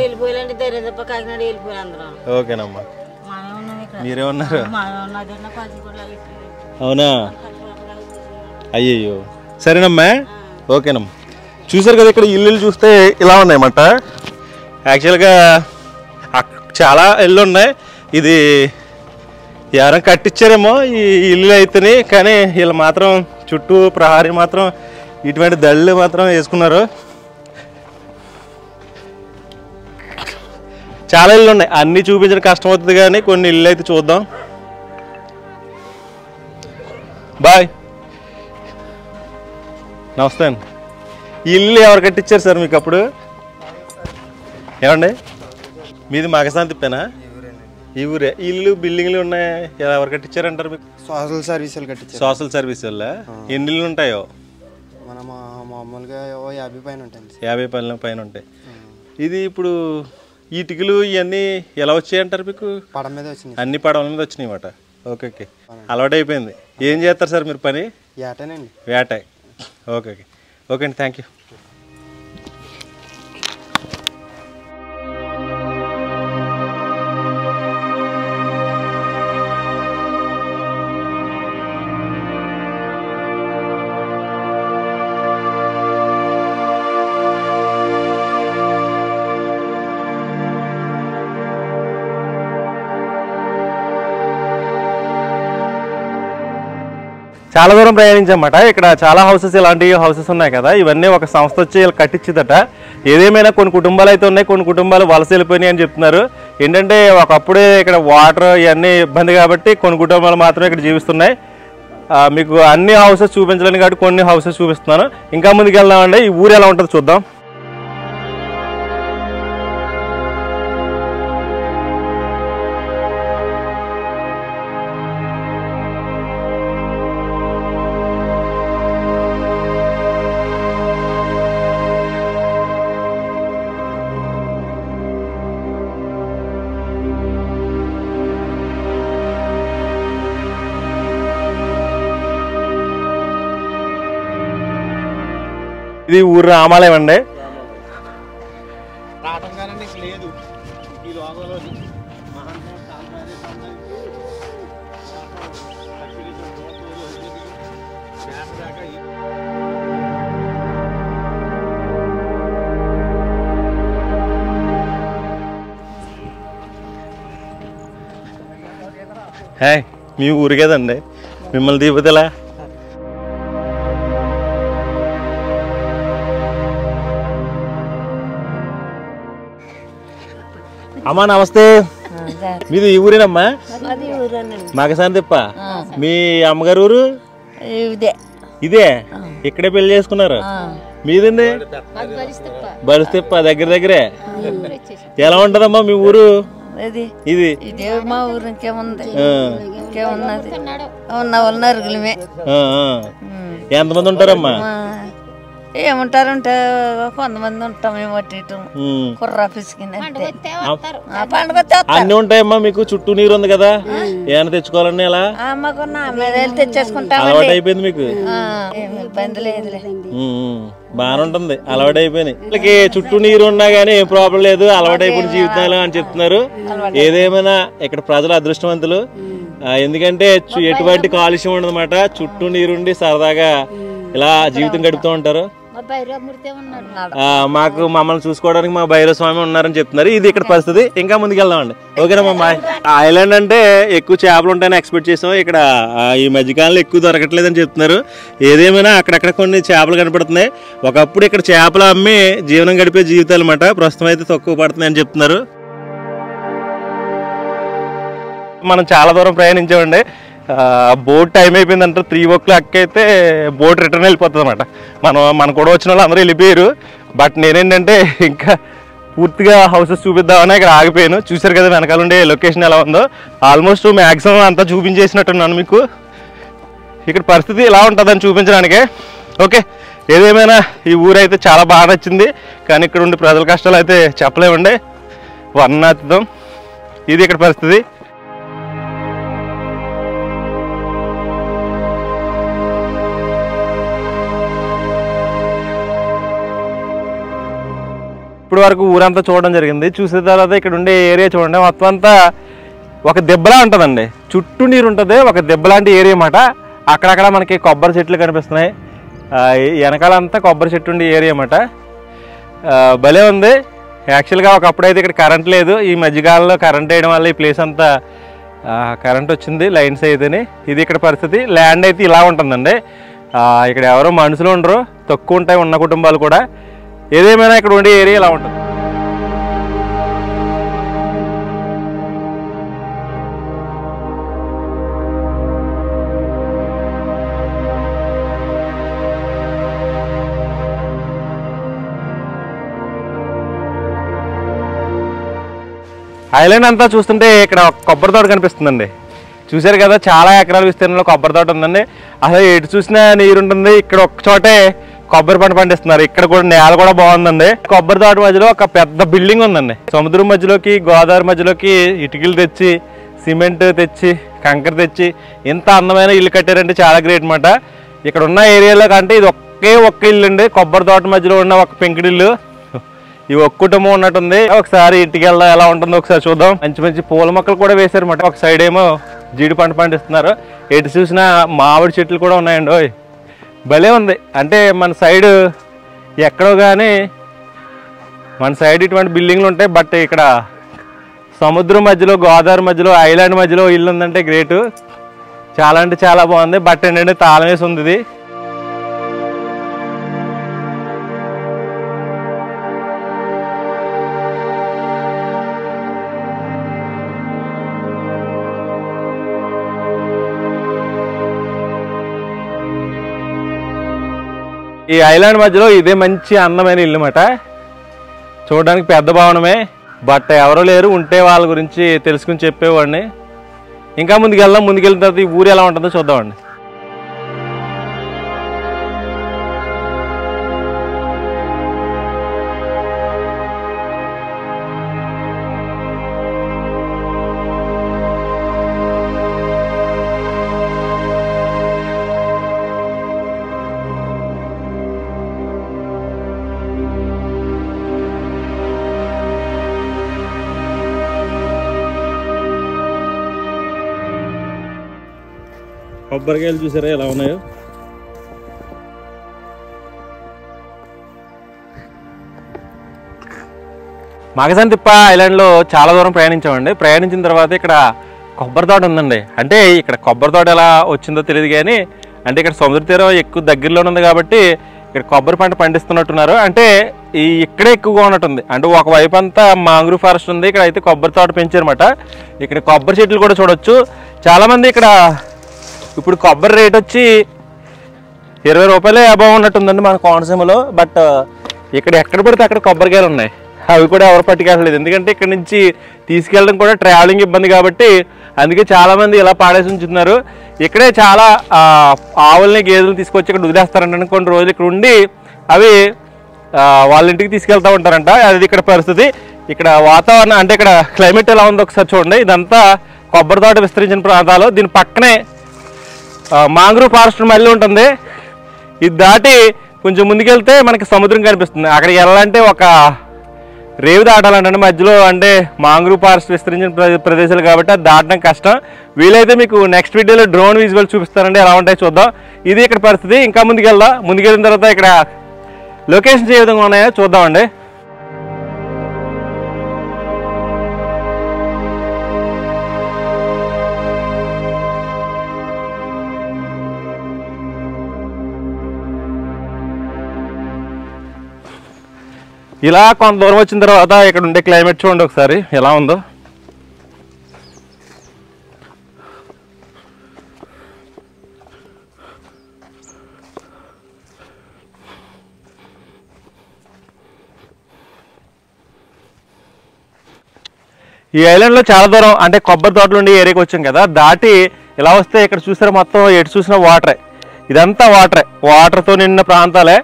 ఓకేనమ్మా, మీరే ఉన్నారు? అవునా, అయ్యయ్యో, సరేనమ్మా, ఓకేనమ్మా. చూసారు కదా ఇక్కడ ఇల్లు చూస్తే ఇలా ఉన్నాయన్నమాట. యాక్చువల్గా చాలా ఇల్లు ఉన్నాయి. ఇది ఎవరైనా కట్టించారేమో ఈ ఇల్లు అయితేనే, కానీ వీళ్ళు మాత్రం చుట్టూ ప్రహారీ మాత్రం ఇటువంటి దళ్ళు మాత్రం వేసుకున్నారు. చాలా ఇళ్ళు ఉన్నాయి, అన్నీ చూపించడం కష్టం అవుతుంది కానీ కొన్ని ఇల్లు అయితే చూద్దాం. బాయ్, నమస్తే అండి. ఈ ఇల్లు ఎవరు కట్టించారు సార్ మీకు అప్పుడు? ఏమండి మీది మగసంతిప్పేనా? ఈ ఊరే. ఇల్లు బిల్డింగ్లు ఉన్నాయి, ఎవరు కట్టించారంటారు మీకు? సోషల్ సర్వీసులు కట్టించారు. సోషల్ సర్వీస్ వల్ల ఎన్ని ఇల్లు ఉంటాయో? మనం మామూలుగా 50 పైన ఉంటాయి. 50 పైన ఉంటాయి. ఇది ఇప్పుడు ఇటుకలు ఇవన్నీ ఎలా వచ్చాయి అంటారు మీకు? పడవ మీద వచ్చినాయి. అన్ని పడవల మీద వచ్చినాయి అన్నమాట. ఓకే ఓకే, అలవాటు అయిపోయింది. ఏం చేస్తారు సార్ మీరు పని? వేటనండి. వేట. ఓకే ఓకే, ఓకే అండి, థ్యాంక్ యూ. చాలా దూరం ప్రయాణించమాట. ఇక్కడ చాలా హౌసెస్, ఇలాంటి హౌసెస్ ఉన్నాయి కదా, ఇవన్నీ ఒక సంస్థ వచ్చి ఇలా కట్టించిందట. ఏదేమైనా కొన్ని కుటుంబాలు అయితే ఉన్నాయి, కొన్ని కుటుంబాలు వలస వెళ్ళిపోయినాయి అని చెప్తున్నారు. ఏంటంటే ఒకప్పుడే ఇక్కడ వాటర్ ఇవన్నీ ఇబ్బంది కాబట్టి కొన్ని కుటుంబాలు మాత్రమే ఇక్కడ జీవిస్తున్నాయి. మీకు అన్ని హౌసెస్ చూపించలేను కాబట్టి కొన్ని హౌసెస్ చూపిస్తున్నాను. ఇంకా ముందుకు వెళ్దామండి. ఈ ఊరు ఎలా ఉంటుందో చూద్దాం. ఇది ఊరు రామాలయం అండి. హాయ్, మీ ఊరు కదండి, మిమ్మల్ని దిగుదలా? అమ్మా నమస్తే. మీది ఈ ఊరేనమ్మా? మగసంతిప్ప. మీ అమ్మగారు ఊరు ఇదే? ఇక్కడే పెళ్లి చేసుకున్నారు? మీదండి? బలిస్తిప్ప, దగ్గర దగ్గరే. ఎలా ఉంటదమ్మా మీ ఊరు? ఇది మా ఊరు ఇంకేముంది, ఇంకేమున్నది, నరుగులమే. ఎంతమంది ఉంటారమ్మా? ఏముంటారంటే కొంతమంది ఉంటాం, మేము కుర్రా పిసికింది పండుగ. అన్ని ఉంటాయమ్మా మీకు? చుట్టూ నీరు ఉంది కదా, ఏమైనా తెచ్చుకోవాలని ఎలా? మాకు నా మీద తెచ్చేసుకుంటాం. అలవాటు అయిపోయింది మీకు? ఇబ్బంది లేదులే, బాగానే ఉంటుంది, అలవాటు అయిపోయింది. వీళ్ళకి చుట్టూ నీరు ఉన్నా గానీ ఏం ప్రాబ్లం లేదు, అలవాటు అయిపోయిన జీవితాలు అని చెప్తున్నారు. ఏదేమైనా ఇక్కడ ప్రజలు అదృష్టవంతులు, ఎందుకంటే ఎటువంటి కాలుష్యం ఉండదన్నమాట. చుట్టూ నీరుండి సరదాగా ఇలా జీవితం గడుపుతూ ఉంటారు. మాకు మమ్మల్ని చూసుకోవడానికి మా భైరవ స్వామి ఉన్నారని చెప్తున్నారు. ఇది ఇక్కడ పరిస్థితి. ఇంకా ముందుకు వెళ్దామండి. ఓకేనా మా ఐలాండ్ అంటే ఎక్కువ చేపలు ఉంటాయని ఎక్స్పెక్ట్ చేసాం. ఇక్కడ ఈ మధ్యకాలంలో ఎక్కువ దొరకట్లేదని చెప్తున్నారు. ఏదేమైనా అక్కడక్కడ కొన్ని చేపలు కనపడుతున్నాయి. ఒకప్పుడు ఇక్కడ చేపలు అమ్మి జీవనం గడిపే జీవితాలు అన్నమాట. ప్రస్తుతం అయితే తక్కువ పడుతున్నాయని చెప్తున్నారు. మనం చాలా దూరం ప్రయాణించామండి. బోట్ టైం అయిపోయిందంటే 3 o'clock అయితే బోట్ రిటర్న్ వెళ్ళిపోతుంది అన్నమాట. మన కూడా వచ్చిన వాళ్ళు అందరూ వెళ్ళిపోయారు. బట్ నేనేంటంటే ఇంకా పూర్తిగా హౌసెస్ చూపిద్దామని ఇక్కడ ఆగిపోయాను. చూసారు కదా వెనకాల ఉండే లొకేషన్ ఎలా ఉందో. ఆల్మోస్ట్ మ్యాక్సిమం అంతా చూపించేసినట్టున్నాను మీకు. ఇక్కడ పరిస్థితి ఇలా ఉంటుందని చూపించడానికే. ఓకే, ఏదేమైనా ఈ ఊరైతే చాలా బాగా నచ్చింది. కానీ ఇక్కడ ఉండే ప్రజల కష్టాలు అయితే చెప్పలేమండి, వర్ణాతీతం. ఇది ఇక్కడ పరిస్థితి. ఇప్పుడు వరకు ఊరంతా చూడడం జరిగింది. చూసిన తర్వాత ఇక్కడ ఉండే ఏరియా చూడండి, మొత్తం అంతా ఒక దెబ్బలా ఉంటుందండి. చుట్టూ నీరు ఉంటుంది, ఒక దెబ్బలాంటి ఏరియా అన్నమాట. అక్కడక్కడ మనకి కొబ్బరి చెట్లు కనిపిస్తున్నాయి. వెనకాలంతా కొబ్బరి చెట్టు ఉండే ఏరియా అన్నమాట. భలే ఉంది. యాక్చువల్గా ఒకప్పుడైతే ఇక్కడ కరెంట్ లేదు. ఈ మధ్యకాలంలో కరెంట్ వేయడం వల్ల ఈ ప్లేస్ అంతా కరెంట్ వచ్చింది, లైన్స్ అయితేనే. ఇది ఇక్కడ పరిస్థితి. ల్యాండ్ అయితే ఇలా ఉంటుందండి. ఇక్కడ ఎవరో మనుషులు ఉండరు, తక్కువ ఉంటాయి ఉన్న కుటుంబాలు కూడా. ఏదేమైనా ఇక్కడ ఉండే ఏరియా ఇలా ఉంటుంది. ఐలాండ్ అంతా చూస్తుంటే ఇక్కడ కొబ్బరి తోట కనిపిస్తుందండి. చూసారు కదా, చాలా ఎకరాల విస్తీర్ణంలో కొబ్బరి తోట ఉందండి. అసలు ఎటు చూసినా నీరు ఉంటుంది. ఇక్కడ ఒక్క చోటే కొబ్బరి పంట పండిస్తున్నారు. ఇక్కడ కూడా నేల కూడా బాగుందండి. కొబ్బరి తోట మధ్యలో ఒక పెద్ద బిల్డింగ్ ఉందండి. సముద్రం మధ్యలోకి గోదావరి మధ్యలోకి ఇటుకలు తెచ్చి, సిమెంట్ తెచ్చి, కంకర తెచ్చి ఇంత అందమైన ఇల్లు కట్టారంటే చాలా గ్రేట్ అన్నమాట. ఇక్కడ ఉన్న ఏరియాలో కంటే ఇది ఒక్క ఇల్లు అండి. కొబ్బరి తోట మధ్యలో ఉన్న ఒక పెంకుడిల్లు. ఈ ఒక్క కుటుంబం ఉన్నట్టుంది. ఒకసారి ఇంటికి వెళ్దాం, ఎలా ఉంటుందో ఒకసారి చూద్దాం. మంచి మంచి పూల మొక్కలు కూడా వేశారన్నమాట. ఒక సైడ్ ఏమో జీడి పంట పండిస్తున్నారు. ఎటు చూసినా మామిడి చెట్లు కూడా ఉన్నాయండి. ఓయ్ భలే ఉంది. అంటే మన సైడ్ ఎక్కడో కానీ మన సైడ్ ఇటువంటి బిల్డింగ్లు ఉంటాయి. బట్ ఇక్కడ సముద్రం మధ్యలో, గోదావరి మధ్యలో, ఐలాండ్ మధ్యలో ఇల్లు ఉందంటే గ్రేటు. చాలా అంటే చాలా బాగుంది. బట్ ఏంటంటే తాళం వేసి ఉంది ఇది. ఈ ఐలాండ్ మధ్యలో ఇదే మంచి అందమైన ఇల్లు అన్నమాట. చూడడానికి పెద్ద భవనమే. బట్ ఎవరో లేరు, ఉంటే వాళ్ళ గురించి తెలుసుకుని చెప్పేవాడిని. ఇంకా ముందుకెళ్దాం. ముందుకెళ్ళిన తర్వాత ఈ ఊరు ఎలా ఉంటుందో చూద్దామండి. కొబ్బరికాయలు చూసారా ఎలా ఉన్నాయో. మగసంతిప్ప ఐలాండ్లో చాలా దూరం ప్రయాణించామండి. ప్రయాణించిన తర్వాత ఇక్కడ కొబ్బరి తోట ఉందండి. అంటే ఇక్కడ కొబ్బరి తోట ఎలా వచ్చిందో తెలియదు కానీ, అంటే ఇక్కడ సముద్ర తీరం ఎక్కువ దగ్గరలోనే ఉంది కాబట్టి ఇక్కడ కొబ్బరి పంట పండిస్తున్నట్టున్నారు. అంటే ఇక్కడే ఎక్కువగా ఉన్నట్టుంది. అంటే ఒకవైపు అంతా మాంగ్రూవ్ ఫారెస్ట్ ఉంది, ఇక్కడ అయితే కొబ్బరి తోట పెంచారన్నమాట. ఇక్కడ కొబ్బరి చెట్లు కూడా చూడొచ్చు. చాలామంది ఇక్కడ ఇప్పుడు కొబ్బరి రేట్ వచ్చి 20 రూపాయలే అబౌవ్ ఉన్నట్టుందండి మన కోనసీమలో. బట్ ఇక్కడ ఎక్కడ పడితే అక్కడ కొబ్బరికాయలు ఉన్నాయి. అవి కూడా ఎవరు పట్టుకెళ్ళలేదు. ఎందుకంటే ఇక్కడ నుంచి తీసుకెళ్ళడం కూడా ట్రావెలింగ్ ఇబ్బంది కాబట్టి అందుకే చాలామంది ఇలా పాడేసి ఉంచుతున్నారు. ఇక్కడే చాలా ఆవుల్ని, గేదెలు తీసుకొచ్చి ఇక్కడ వదిలేస్తారంట. కొన్ని రోజులు ఇక్కడ ఉండి అవి వాళ్ళ ఇంటికి తీసుకెళ్తూ ఉంటారంట. అది ఇక్కడ పరిస్థితి. ఇక్కడ వాతావరణం అంటే ఇక్కడ క్లైమేట్ ఎలా ఉందో ఒకసారి చూడండి. ఇదంతా కొబ్బరి తోట విస్తరించిన ప్రాంతాలు. దీని పక్కనే మాంగ్రూవ్ ఫారెస్ట్ మళ్ళీ ఉంటుంది. ఇది దాటి కొంచెం ముందుకెళ్తే మనకి సముద్రం కనిపిస్తుంది. అక్కడికి వెళ్ళాలంటే ఒక రేవు దాటాలంటే మధ్యలో అంటే మాంగ్రూవ్ ఫారెస్ట్ విస్తరించిన ప్రదేశాలు కాబట్టి అది దాటడం కష్టం. వీలైతే మీకు నెక్స్ట్ వీడియోలో డ్రోన్ విజువల్ చూపిస్తానండి, ఎలా ఉంటాయో చూద్దాం. ఇది ఇక్కడ పరిస్థితి. ఇంకా ముందుకెళ్దాం. ముందుకెళ్ళిన తర్వాత ఇక్కడ లొకేషన్స్ ఏ విధంగా ఉన్నాయో చూద్దామండి. ఇలా కొంత దూరం వచ్చిన తర్వాత ఇక్కడ ఉండే క్లైమేట్ చూడండి ఒకసారి ఎలా ఉందో. ఈ ఐలాండ్లో చాలా దూరం అంటే కొబ్బరి తోటలు ఉండే ఏరియాకి వచ్చాం కదా, దాటి ఇలా వస్తే ఇక్కడ చూసారా మొత్తం ఎటు చూసినా వాటరే, ఇదంతా వాటరే, వాటర్తో నిండిన ప్రాంతాలే.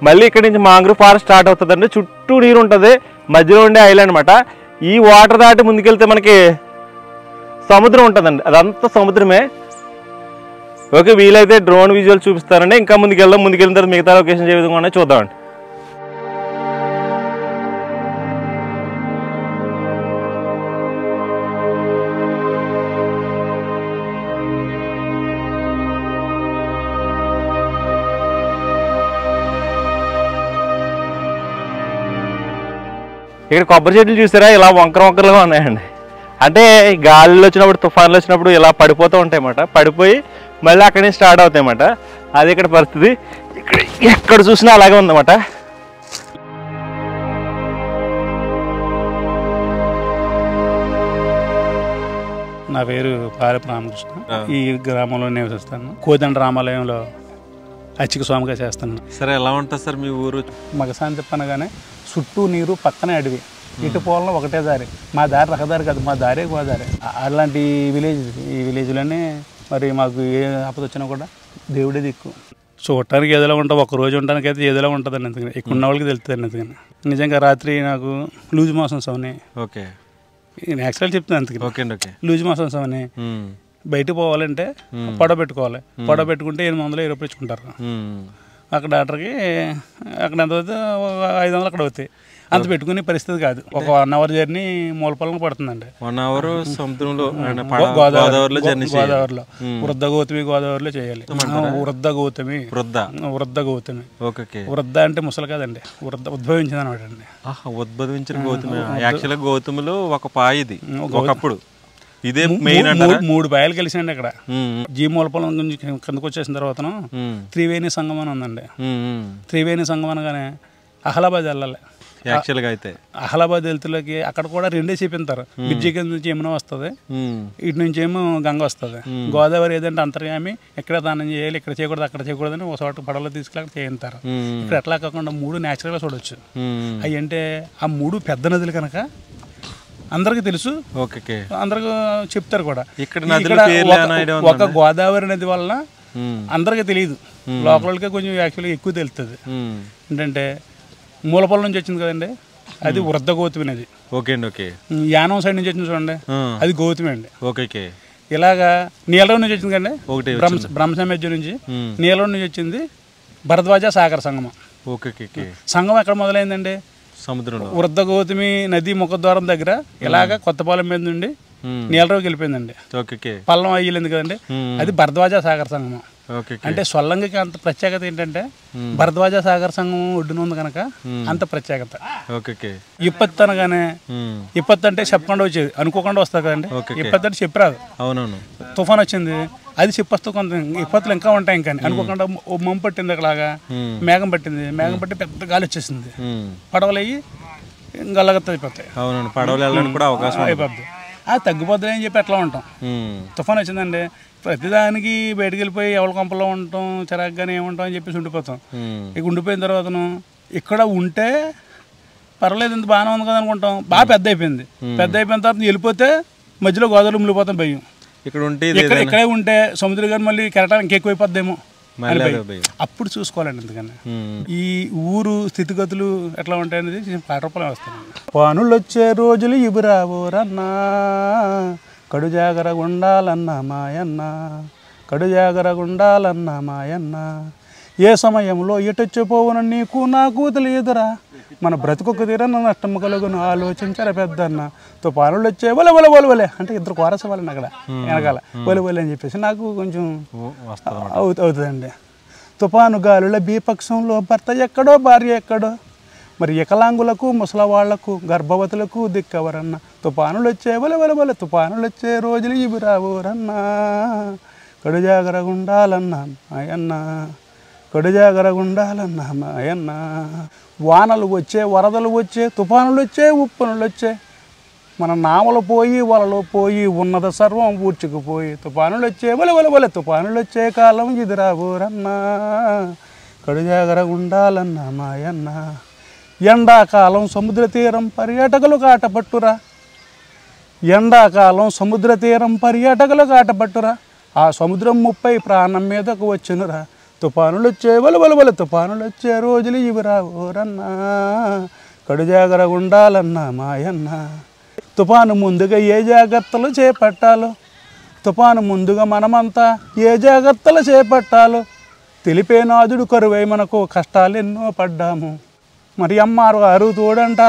మళ్ళీ ఇక్కడ నుంచి మాంగ్రూవ్ ఫారెస్ట్ స్టార్ట్ అవుతుందండి, చుట్టూ నీరు ఉంటుంది, మధ్యలో ఉండే ఐలాండ్ అనమాట. ఈ వాటర్ దాటి ముందుకెళ్తే మనకి సముద్రం ఉంటుందండి, అదంతా సముద్రమే. ఓకే, వీలైతే డ్రోన్ విజువల్ చూపిస్తారండి. ఇంకా ముందుకెళ్ళిన తర్వాత మిగతా లొకేషన్స్ ఏ విధంగా ఉన్నాయో చూద్దామండి. ఇక్కడ కొబ్బరి చెట్లు చూసారా ఇలా వంకరలుగా ఉన్నాయండి. అంటే గాలిలో వచ్చినప్పుడు, తుఫాన్లు వచ్చినప్పుడు ఇలా పడిపోతూ ఉంటాయి అన్నమాట. పడిపోయి మళ్ళీ అక్కడి నుంచి స్టార్ట్ అవుతాయి అన్నమాట. అది ఇక్కడ పరిస్థితి. ఇక్కడ ఎక్కడ చూసినా అలాగే ఉందన్నమాట. నా పేరు పాలెపు రామకృష్ణ. ఈ గ్రామంలో నివసిస్తాను. కోదండ రామాలయంలో అర్చక స్వామిగా చేస్తాను. సరే, ఎలా ఉంటుంది సార్ మీ ఊరు? మగశాంతి అనగానే చుట్టూ నీరు, పక్కనే అడవి, ఇటు పోవడం ఒకటే దారి. మా దారి రహదారి కాదు, మా దారే గోదారి. అలాంటి విలేజ్, ఈ విలేజ్లోనే మరి మాకు ఏ ఆపద వచ్చినా కూడా దేవుడే దిక్కు. చూడటానికి ఏదోలా ఉంటాం, ఒక రోజు ఉండడానికి అయితే ఏదోలా ఉంటుందండి. అందుకని ఇక్కడ ఉన్న వాళ్ళకి తెలుస్తుంది. అందుకని నిజంగా రాత్రి నాకు లూజ్ మోషన్స్ అవని. ఓకే, నేను యాక్చువల్ చెప్తున్నాను. అందుకని ఓకే, లూజ్ మోషన్స్ అవని బయటకు పోవాలంటే పొడ పెట్టుకోవాలి. పొడ పెట్టుకుంటే 820 రూపాయలు ఇచ్చుకుంటారు. అక్కడ డాక్టర్కి అక్కడ ఎంత అవుతుంది, 500 అక్కడ అవుతాయి. అంత పెట్టుకునే పరిస్థితి కాదు. ఒక 1 అవర్ జర్నీ మూలపొలంగా పడుతుందండి. 1 అవర్ సముద్రంలో గోదావరిలో వృద్ధ గౌతమి గోదావరిలో చేయాలి. వృద్ధ గౌతమి వృద్ధ అంటే ముసలి కాదండి, ఉద్భవించింది అనమాట అండి. ఉద్భవించిన గౌతమి. యాక్చువల్గా గౌతమిలో ఒక పాయ ఇది ఒకప్పుడు. ఇదే మెయిన్ 3 పాయలు కలిసండి అక్కడ. జీ మూలపొలం నుంచి కిందకు వచ్చేసిన తర్వాత త్రివేణి సంగమం అని ఉందండి. త్రివేణి సంగమం అనగానే అహ్లాబాద్ వెళ్ళాలి. యాక్చువల్గా అయితే అహ్లాబాద్ వెళ్తులకి అక్కడ కూడా రెండే చూపించారు. బ్రిడ్జి కింద నుంచి యమున వస్తుంది, ఇటు నుంచి ఏమో గంగ వస్తుంది. గోదావరి ఏదంటే అంతర్యామి, ఇక్కడ దానం చేయాలి, ఇక్కడ చేయకూడదు, అక్కడ చేయకూడదని ఒక చోట పడవలో తీసుకెళ్ళి అక్కడ చేయించారు. ఇక్కడ ఎట్లా కాకుండా 3 న్యాచురల్గా చూడొచ్చు. అవి అంటే ఆ 3 పెద్ద నదులు కనుక అందరికి తెలుసు, అందరికి చెప్తారు కూడా. ఒక గోదావరి నది వల్ల అందరికి తెలియదు, లోకల్కే కొంచెం యాక్చువల్గా ఎక్కువ తెలుస్తుంది. ఏంటంటే మూలపొలం నుంచి వచ్చింది కదండి, అది వృద్ధ గౌతమి నది. యానం సైడ్ నుంచి వచ్చింది చూడండి, అది గౌతమి అండి. ఇలాగా నీలరావు నుంచి వచ్చింది కండి, బ్రహ్మసమేజ్యం నుంచి నీలరావు నుంచి వచ్చింది భరద్వాజ సాగర సంగమం. సంగమం ఎక్కడ మొదలైందండి? సముద్రంలో. వృద్ధ గౌతమి నది ముఖద్వారం దగ్గర ఇలాగా కొత్తపాలెం మీద నుండి నీలరావుకి వెళ్ళిపోయిందండి. పల్లం అయ్యింది కదండి, అది భరద్వాజ సాగర సంగమం. అంటే సొల్లంగికి అంత ప్రత్యేకత ఏంటంటే భరద్వాజ సాగర సంగమం ఒడ్డున ఉంది కనుక అంత ప్రత్యేకత. ఇప్పత్తి అనగానే, ఇప్పత్తి అంటే చెప్పకుండా వచ్చేది, అనుకోకుండా వస్తుంది కదండి. ఇప్పత్తి అంటే చెప్పరాదు. తుఫాన్ వచ్చింది, అది చెప్పొస్తూ కొంత ఇప్పత్తులు ఇంకా ఉంటాయి. ఇంకా అనుకోకుండా మంపు పట్టింది, అక్కడలాగా మేఘం పట్టింది, మేఘం పట్టి పెద్ద గాలి వచ్చేసింది, పడవలు అయ్యి గల్లగత్త అయిపోతాయి, అయిపోద్ది. అది తగ్గిపోద్ది అని చెప్పి ఎట్లా ఉంటాం. తుఫాన్ వచ్చిందండి, ప్రతిదానికి బయటకు వెళ్ళిపోయి ఎవరి కొంపలో ఉంటాం, చిరాగ్గానే ఏముంటాం అని చెప్పేసి ఉండిపోతాం. ఇక ఉండిపోయిన తర్వాతను ఇక్కడ ఉంటే పర్వాలేదు, ఇంత బాగానే ఉంది కదా అనుకుంటాం. బాగా పెద్ద అయిపోయింది. పెద్ద అయిపోయిన తర్వాత వెళ్ళిపోతే మధ్యలో గోదావరి మునిగిపోతాం భయం. ఇక్కడే ఉంటే సముద్రం గారు మళ్ళీ కెరటానికి ఇంకెక్కువైపోద్దేమో అప్పుడు చూసుకోవాలండి. ఎందుకని ఈ ఊరు స్థితిగతులు ఎట్లా ఉంటాయి అనేది పాట రూపంలో వస్తాను. పనులు వచ్చే రోజులు ఇవి రావోరన్నా, కడు జాగ్రత్తగా ఉండాలన్నా మాయన్న, కడు జాగ్రత్తగా ఉండాలన్నా మాయన్న, ఏ సమయంలో ఎటొచ్చిపోవున నీకు నాకు తెలియదురా, మన బ్రతుకొక తీరా నష్టం కలుగును ఆలోచించారా పెద్దన్న, తుఫానులు వచ్చే వలె వలె వలె వలె అంటే ఇద్దరు కోరస వాళ్ళని అక్కడ వెనకాల వలె వలె అని చెప్పేసి నాకు కొంచెం అవుతుందండి. తుఫాను గాలుల బీపక్షంలో భర్త ఎక్కడో భార్య ఎక్కడో, మరి వికలాంగులకు ముసలవాళ్లకు గర్భవతులకు దిక్కవరన్న, తుఫానులు వచ్చే వలవల తుఫానులు వచ్చే రోజులు ఇవి రావురన్నా, కడుజాగరగుండాలన్నా మాయన్న, కడుజాగరగుండాలన్నా మాయన్న. వానలు వచ్చే, వరదలు వచ్చే, తుఫానులు వచ్చే, ఉప్పునులు వచ్చే, మన నామలు పోయి వలలో పోయి ఉన్నత సర్వం ఊడ్చుకుపోయి, తుఫానులు వచ్చే వలవల తుఫానులు వచ్చే కాలం ఇది రావురన్నా, కడుజాగరగుండాలన్నా మాయన్న. ఎండాకాలం సముద్ర తీరం పర్యాటకులు కాటపట్టురా, ఎండాకాలం సముద్ర తీరం పర్యాటకులు కాటపట్టురా, ఆ సముద్రం ముప్పై ప్రాణం మీదకు వచ్చునురా, తుఫానులు వచ్చే వలవల తుఫానులు వచ్చే రోజులు ఇవి రావురన్నా, కడుజాగరగుండాలన్నా మాయన్న. తుఫాను ముందుగా ఏ జాగ్రత్తలు చేపట్టాలో, తుఫాను ముందుగా మనమంతా ఏ జాగ్రత్తలు చేపట్టాలో తెలిపే నాదుడు కరువై మనకు కష్టాలెన్నో పడ్డాము. మరి అమ్మారు గారు తోడంట,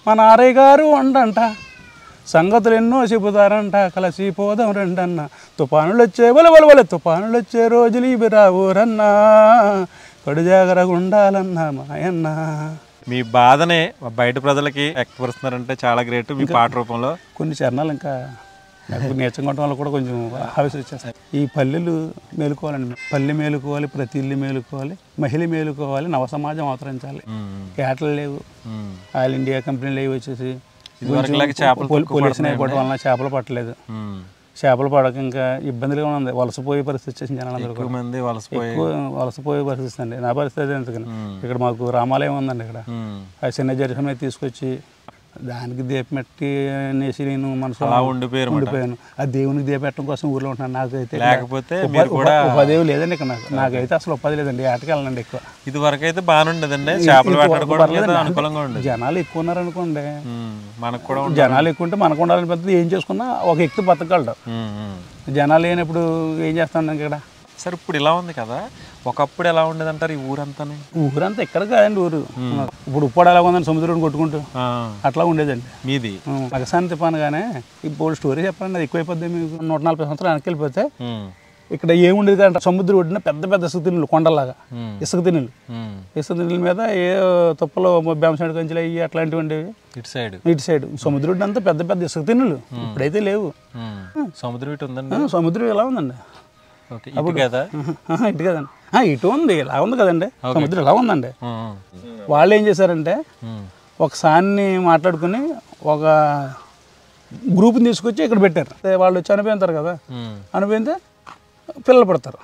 మన ఆరయ్య గారు వండంట, సంగతులు ఎన్నో చెబుతారంట, కలిసిపోదాం రెండన్న, తుఫానులు వచ్చే వలవల తుఫానులు వచ్చే రోజులు ఇవి రావురన్నా, కడుజాగరగుండాలన్నా మాయన్న. మీ బాధనే బయట ప్రజలకి వ్యక్తపరుస్తున్నారంటే చాలా గ్రేట్. మీ పాట రూపంలో కొన్ని చరణాలు ఇంకా నాకు నేర్చుకోవడం వల్ల కూడా కొంచెం ఆవేశం వచ్చేస్తాయి. ఈ పల్లెలు మేలుకోవాలండి, పల్లె మేలుకోవాలి, ప్రతి ఇల్లు మేలుకోవాలి, మహిళ మేలుకోవాలి, నవ సమాజం అవతరించాలి. కేటలు లేవు, ఆయిల్ ఇండియా కంపెనీలు లేవు, వచ్చేసి పొల్యూషన్ అయిపోవడం వలన చేపలు పట్టలేదు. చేపలు పడక ఇంకా ఇబ్బందిగా ఉంది, వలసపోయే పరిస్థితి వచ్చేసింది. జనాలందరూ వలసపోయే పరిస్థితి అండి. నా పరిస్థితి ఎందుకని ఇక్కడ మాకు రామాలయం ఉందండి, ఇక్కడ ఆ చిన్న జరిగిన తీసుకొచ్చి దానికి దీపమెట్టి అనేసి నేను మనసు ఉండిపోయాను. ఆ దేవునికి దీపెట్టడం కోసం ఊర్లో ఉంటున్నాను. నాకైతే ఉపాధి లేదండి ఇక్కడ, నాకైతే అసలు ఉపాధి లేదండి. ఆటకి వెళ్ళండి ఎక్కువ. ఇది వరకు అయితే బాగానే ఉండదండి, జనాలు ఎక్కువ ఉన్నారు అనుకోండి, మనకు కూడా జనాలు ఎక్కువ ఉంటే మనకు ఉండాలని పెద్దది ఏం చేసుకున్నా ఒక వ్యక్తి బతకగలడు. జనాలు లేనప్పుడు ఏం చేస్తాను ఇక్కడ. సరే ఇప్పుడు ఇలా ఉంది కదా, ఒకప్పుడు ఎలా ఉండేది అంటారు ఈ ఊరంతా? ఊరంతా ఎక్కడ కాదండి, ఊరు ఇప్పుడు ఉప్పాడు ఎలా ఉందండి, సముద్రం కొట్టుకుంటూ అట్లా ఉండేదండి. మీది మగసాని తిప్పానుగానే ఇప్పుడు స్టోరీ చెప్పండి, అది ఎక్కువైపోద్ది. మీకు 140 సంవత్సరాలు వెనక్కి వెళ్ళిపోతే ఇక్కడ ఏముండేది అంటే సముద్రం ఒడ్డున పెద్ద పెద్ద ఇసుక తిన్నులు, కొండలాగా ఇసుక తిన్నులు, ఇసుక తిన్నుల మీద ఏ తుప్పలు బెంసైడ్ కంచెలు అయ్యి అట్లాంటివి ఉండేవి. ఇటు సైడ్ సముద్రం ఒడ్డు అంతా పెద్ద పెద్ద ఇసుక తిన్నులు, ఇప్పుడైతే లేవు. సముద్రం ఇటు ఉందండి, సముద్రం ఎలా ఉందండి ఇటు కదండి, ఇటు ఉంది, ఇలా ఉంది కదండి, సముద్రం ఎలా ఉందండి. వాళ్ళు ఏం చేశారంటే ఒక సాన్ని మాట్లాడుకుని ఒక గ్రూప్ని తీసుకొచ్చి ఇక్కడ పెట్టారు. వాళ్ళు వచ్చి అనిపోయింటారు కదా, అనిపోయితే పిల్లలు పడతారు.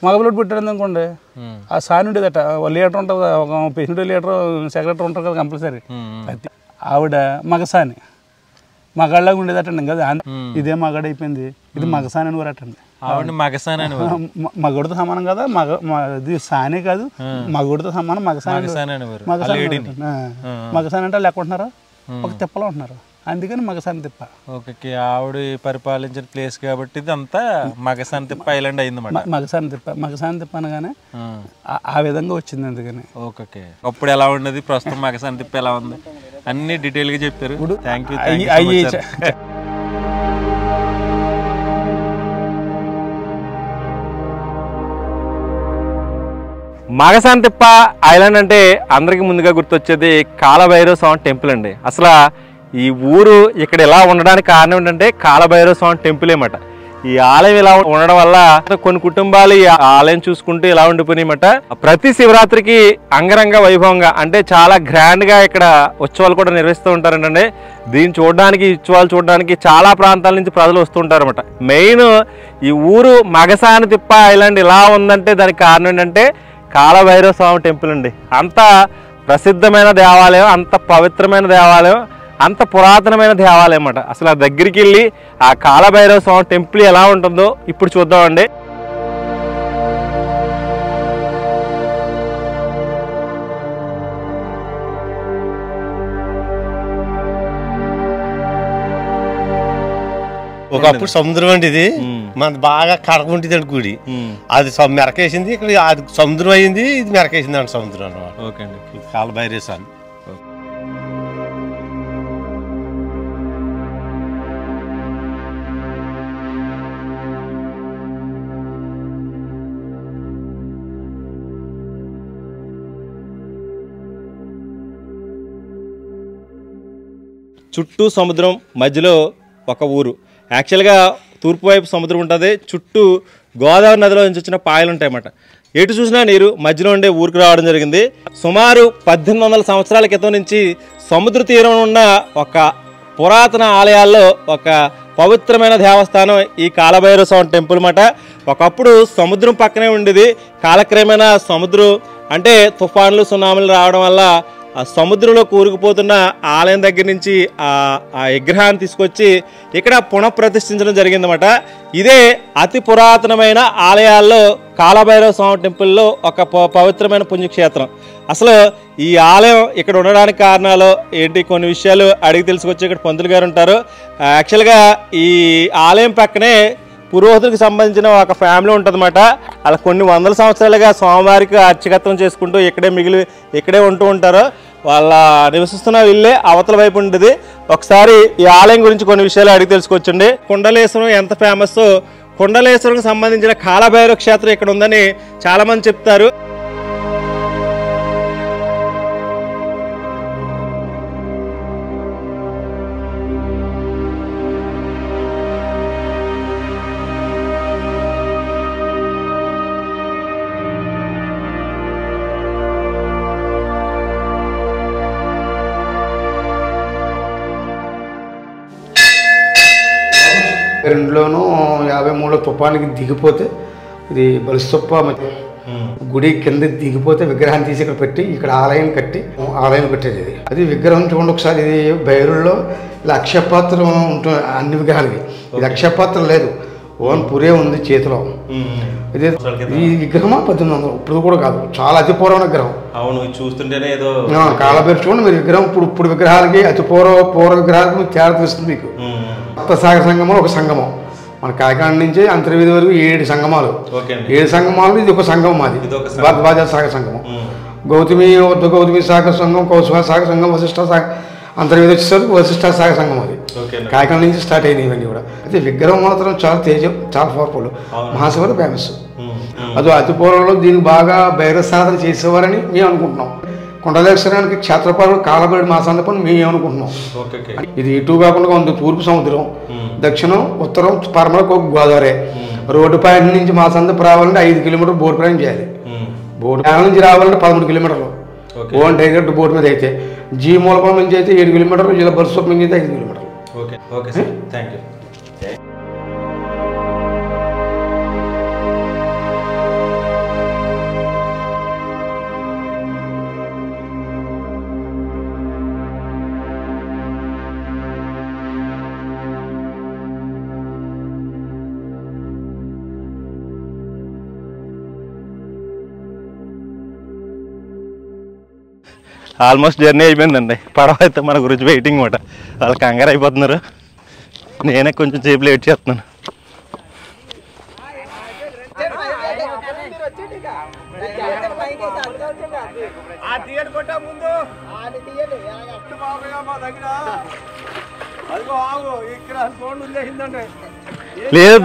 మగపిల్లడు పెట్టాడు అనుకోండి, ఆ సాని ఉండేదట, లీటర్ ఉంటుంది, ఒక ప్రెసిడెంట్ లీటర్ సెక్రటరీ ఉంటారు కదా కంపల్సరీ. ఆవిడ మగసాని, మగాళ్ళగా ఉండేదటండి కదా, ఇదే మగాడు అయిపోయింది, ఇది మగసాని అని ఊరటండి. మగడితో సమానం కదా, ఇది సానే కాదు, మగడితో సమానం మగసాని. మగసాని అంటే లెక్క ఉంటున్నారా, ఒక తిప్పలో ఉంటున్నారు, అందుకని మగసాని తిప్ప. ఓకే, ఆవిడ పరిపాలించిన ప్లేస్ కాబట్టి ఇదంతా మగసాని తిప్ప ఐలాండ్ అయింది. మగసాని తిప్ప అనగానే ఆ విధంగా వచ్చింది, అందుకని. ఓకే, అప్పుడు ఎలా ఉండేది, ప్రస్తుతం మగసాని తిప్ప ఎలా ఉంది, అన్ని డీటెయిల్ గా చెప్పారు. Thank you. మగసానితిప్ప ఐలాండ్ అంటే అందరికి ముందుగా గుర్తొచ్చేది కాలభైరవ స్వామి టెంపుల్ అండి. అసలు ఈ ఊరు ఇక్కడ ఇలా ఉండడానికి కారణం ఏంటంటే కాలభైరవ స్వామి టెంపుల్ ఏమాట. ఈ ఆలయం ఇలా ఉండడం వల్ల కొన్ని కుటుంబాలు ఈ ఆలయం చూసుకుంటూ ఇలా ఉండిపోయినమాట. ప్రతి శివరాత్రికి అంగరంగ వైభవంగా అంటే చాలా గ్రాండ్ గా ఇక్కడ ఉత్సవాలు కూడా నిర్వహిస్తూ ఉంటారంటే. దీన్ని చూడడానికి, ఉత్సవాలు చూడడానికి చాలా ప్రాంతాల నుంచి ప్రజలు వస్తుంటారు అనమాట. మెయిన్ ఈ ఊరు మగసానితిప్ప ఐలాండ్ ఇలా ఉందంటే దానికి కారణం ఏంటంటే కాలభైరవ స్వామి టెంపుల్ అండి. అంత ప్రసిద్ధమైన దేవాలయం, అంత పవిత్రమైన దేవాలయం, అంత పురాతనమైన దేవాలయం అన్నమాట. అసలు ఆ దగ్గరికి వెళ్ళి ఆ కాలభైరవ స్వామి టెంపుల్ ఎలా ఉంటుందో ఇప్పుడు చూద్దామండి. ఒకప్పుడు సముద్రం అండి ఇది, మనది బాగా కడకుంటుంది అండి గుడి. అది మెరకేసింది, ఇక్కడ అది సముద్రం అయింది, ఇది మెరకేసింది అండి సముద్రం అన్నమాట. ఓకే అండి, కాలభైరవ స్వామి. చుట్టూ సముద్రం, మధ్యలో ఒక ఊరు. యాక్చువల్గా తూర్పు వైపు సముద్రం ఉంటుంది, చుట్టూ గోదావరి నదిలో నుంచి వచ్చిన పాయలు ఉంటాయన్నమాట. ఎటు చూసినా నీరు, మధ్యలో ఉండే ఊరికి రావడం జరిగింది. సుమారు 1800 సంవత్సరాల క్రితం నుంచి సముద్ర తీరం ఉన్న ఒక పురాతన ఆలయాల్లో ఒక పవిత్రమైన దేవస్థానం ఈ కాలభైరవ స్వామి టెంపుల్ మాట. ఒకప్పుడు సముద్రం పక్కనే ఉండేది. కాలక్రమేణా సముద్రం అంటే తుఫాన్లు, సునామీలు రావడం వల్ల ఆ సముద్రంలో కూరుకుపోతున్న ఆలయం దగ్గర నుంచి ఆ విగ్రహాన్ని తీసుకొచ్చి ఇక్కడ పునఃప్రతిష్ఠించడం జరిగిందన్నమాట. ఇదే అతి పురాతనమైన ఆలయాల్లో కాలభైరవ స్వామి టెంపుల్లో ఒక పవిత్రమైన పుణ్యక్షేత్రం. అసలు ఈ ఆలయం ఇక్కడ ఉండడానికి కారణాలు ఏంటి, కొన్ని విషయాలు అడిగి తెలుసుకొచ్చి ఇక్కడ పంతులు గారు ఉంటారు. యాక్చువల్గా ఈ ఆలయం పక్కనే పురోహితుడికి సంబంధించిన ఒక ఫ్యామిలీ ఉంటుందన్నమాట. అలా కొన్ని వందల సంవత్సరాలుగా స్వామివారికి అర్చకత్వం చేసుకుంటూ ఇక్కడే ఉంటూ ఉంటారు. వాళ్ళ నివసిస్తున్న ఇల్లే అవతల వైపు ఉండేది. ఒకసారి ఈ ఆలయం గురించి కొన్ని విషయాలు అడిగి తెలుసుకోవచ్చండి. కుండలేశ్వరం ఎంత ఫేమస్, కుండలేశ్వరంకి సంబంధించిన కాలభైరవ క్షేత్రం ఇక్కడ ఉందని చాలామంది చెప్తారు. రెండులోనూ 53లో తుఫానికి దిగిపోతే ఇది బలిస్తొప్ప గుడి కింద దిగిపోతే విగ్రహాన్ని తీసి ఇక్కడ పెట్టి ఇక్కడ ఆలయం కట్టేది. ఇది అది విగ్రహం చూడండి ఒకసారి. ఇది బైరుల్లో ఇలా అక్షయపాత్రం ఉంటుంది అన్ని విగ్రహాలకి. ఇది అక్షయపాత్రం లేదు, ఓన్ పురే ఉంది చేతిలో. ఇది ఈ విగ్రహమా 1800, ఇప్పుడు కూడా కాదు, చాలా అతి పూర్వమైన విగ్రహం. అవును, చూస్తుంటేనే ఏదో కాలభైరవ చూడండి మీరు విగ్రహం. ఇప్పుడు విగ్రహాలకి అతి పూర్వ విగ్రహాలకి మీకు తేడా తెలుస్తుంది. మీకు సప్తసాగర సంగమం ఒక సంగమం, మన కాకినాడ నుంచి అంతర్వేది వరకు 7 సంగమాలు. 7 సంగమాలు ఇది ఒక సంగమం. అది భరద్వాజ సాగర సంగమం. గౌతమి సాగర సంఘం, కౌశిక సాగర సంఘం, వశిష్ఠ సాగర్, అంతర్వేది వచ్చేసరికి వశిష్ఠ సాగర సంఘం. అది కాకినాడ నుంచి స్టార్ట్ అయినాయి ఇవన్నీ కూడా. అయితే విగ్రహం మాత్రం చాలా తేజం, చాలా పవర్ఫుల్. మహాశివుడు ఫేమస్. అది అతి పూర్వంలో దీనికి బాగా భైరవ సాధన చేసేవారని మేము అనుకుంటున్నాం. కుండలేశ్వరానికి క్షేత్రపాలు కాలభైరవ మాసాంతపని మేము ఏమనుకుంటున్నాం. ఇది ఇటు కాకుండా ఉంది తూర్పు సముద్రం, దక్షిణం, ఉత్తరం పరమల గోదావరి. రోడ్డు పాయింట్ నుంచి మాసాంతపు రావాలంటే 5 కిలోమీటర్లు బోట్ ప్రయాణం చేయాలి. బోట్ ప్రయాణం నుంచి రావాలంటే 13 కిలోమీటర్లు ఓన్ డైరెక్ట్ బోట్ మీద అయితే. జీ మూలపం నుంచి అయితే 7 కిలోమీటర్లు, జిల్లా బరుసొప్ప నుంచి అయితే 5 కిలోమీటర్లు. ఆల్మోస్ట్ జర్నీ అయిపోయిందండి. పడవ అయితే మన గురించి వెయిటింగ్ మాట. వాళ్ళు కంగారు అయిపోతున్నారు, నేనే కొంచెం సేపు లేట్ చేస్తున్నాను. లేదు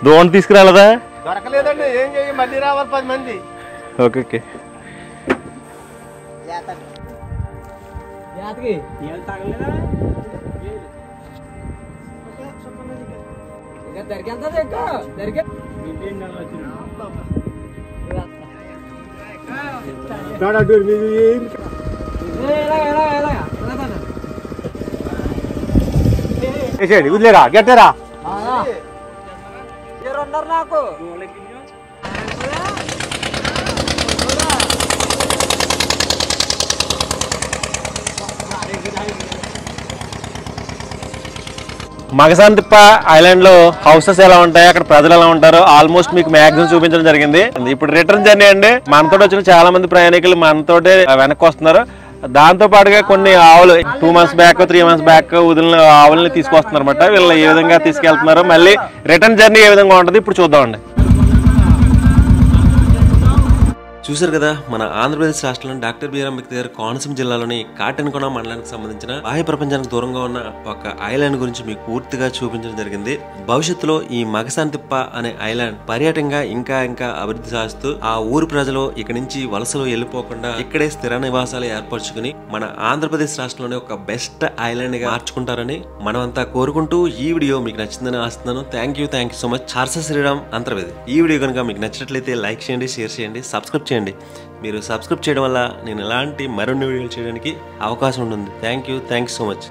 దోణ తీసుకురాలేదా? దొరకలేదండి, ఏం చేయ మళ్ళీ రావాలి 10 మంది. ఓకే వదిలేరా గట్టరా నాకు మగసాంతిప్ప ఐలాండ్ లో హౌసెస్ ఎలా ఉంటాయి, అక్కడ ప్రజలు ఎలా ఉంటారో ఆల్మోస్ట్ మీకు మాక్సిమం చూపించడం జరిగింది. ఇప్పుడు రిటర్న్ జర్నీ అండి. మనతో వచ్చిన చాలా మంది ప్రయాణికులు మనతోటే వెనక్కి వస్తున్నారు. దాంతో పాటుగా కొన్ని ఆవులు 2 months బ్యాక్ 3 months బ్యాక్ వదిలిన ఆవులని తీసుకొస్తున్నారు అనమాట. వీళ్ళు ఏ విధంగా తీసుకెళ్తున్నారు, మళ్ళీ రిటర్న్ జర్నీ ఏ విధంగా ఉంటుంది ఇప్పుడు చూద్దామండి. చూసారు కదా, మన ఆంధ్రప్రదేశ్ రాష్ట్రంలోని డాక్టర్ బిఆర్ అంబేద్కర్ కోనసీమ జిల్లాలోని కాటన్కొన మండలానికి సంబంధించిన బాహ్య ప్రపంచానికి దూరంగా ఉన్న ఒక ఐలాండ్ గురించి మీకు పూర్తిగా చూపించడం జరిగింది. భవిష్యత్తులో ఈ మగసాంతిప్ప అనే ఐలాండ్ పర్యాటకంగా ఇంకా ఇంకా అభివృద్ధి సాధిస్తూ ఆ ఊరు ప్రజలు ఇక్కడి నుంచి వలసలు వెళ్ళిపోకుండా ఇక్కడే స్థిర నివాసాలు ఏర్పరచుకుని మన ఆంధ్రప్రదేశ్ రాష్ట్రంలోనే ఒక బెస్ట్ ఐలాండ్ గా మార్చుకుంటారని మనమంతా కోరుకుంటూ ఈ వీడియో మీకు నచ్చిందని ఆస్తున్నాను. Thank you so much. Harsha Sriram Antarvedi. ఈ వీడియో కనుక మీకు నచ్చినట్లయితే లైక్ చేయండి, షేర్ చేయండి, సబ్స్క్రైబ్ చేయండి. మీరు సబ్స్క్రైబ్ చేయడం వల్ల నేను ఇలాంటి మరిన్ని వీడియోలు చేయడానికి అవకాశం ఉంటుంది. Thank you so much.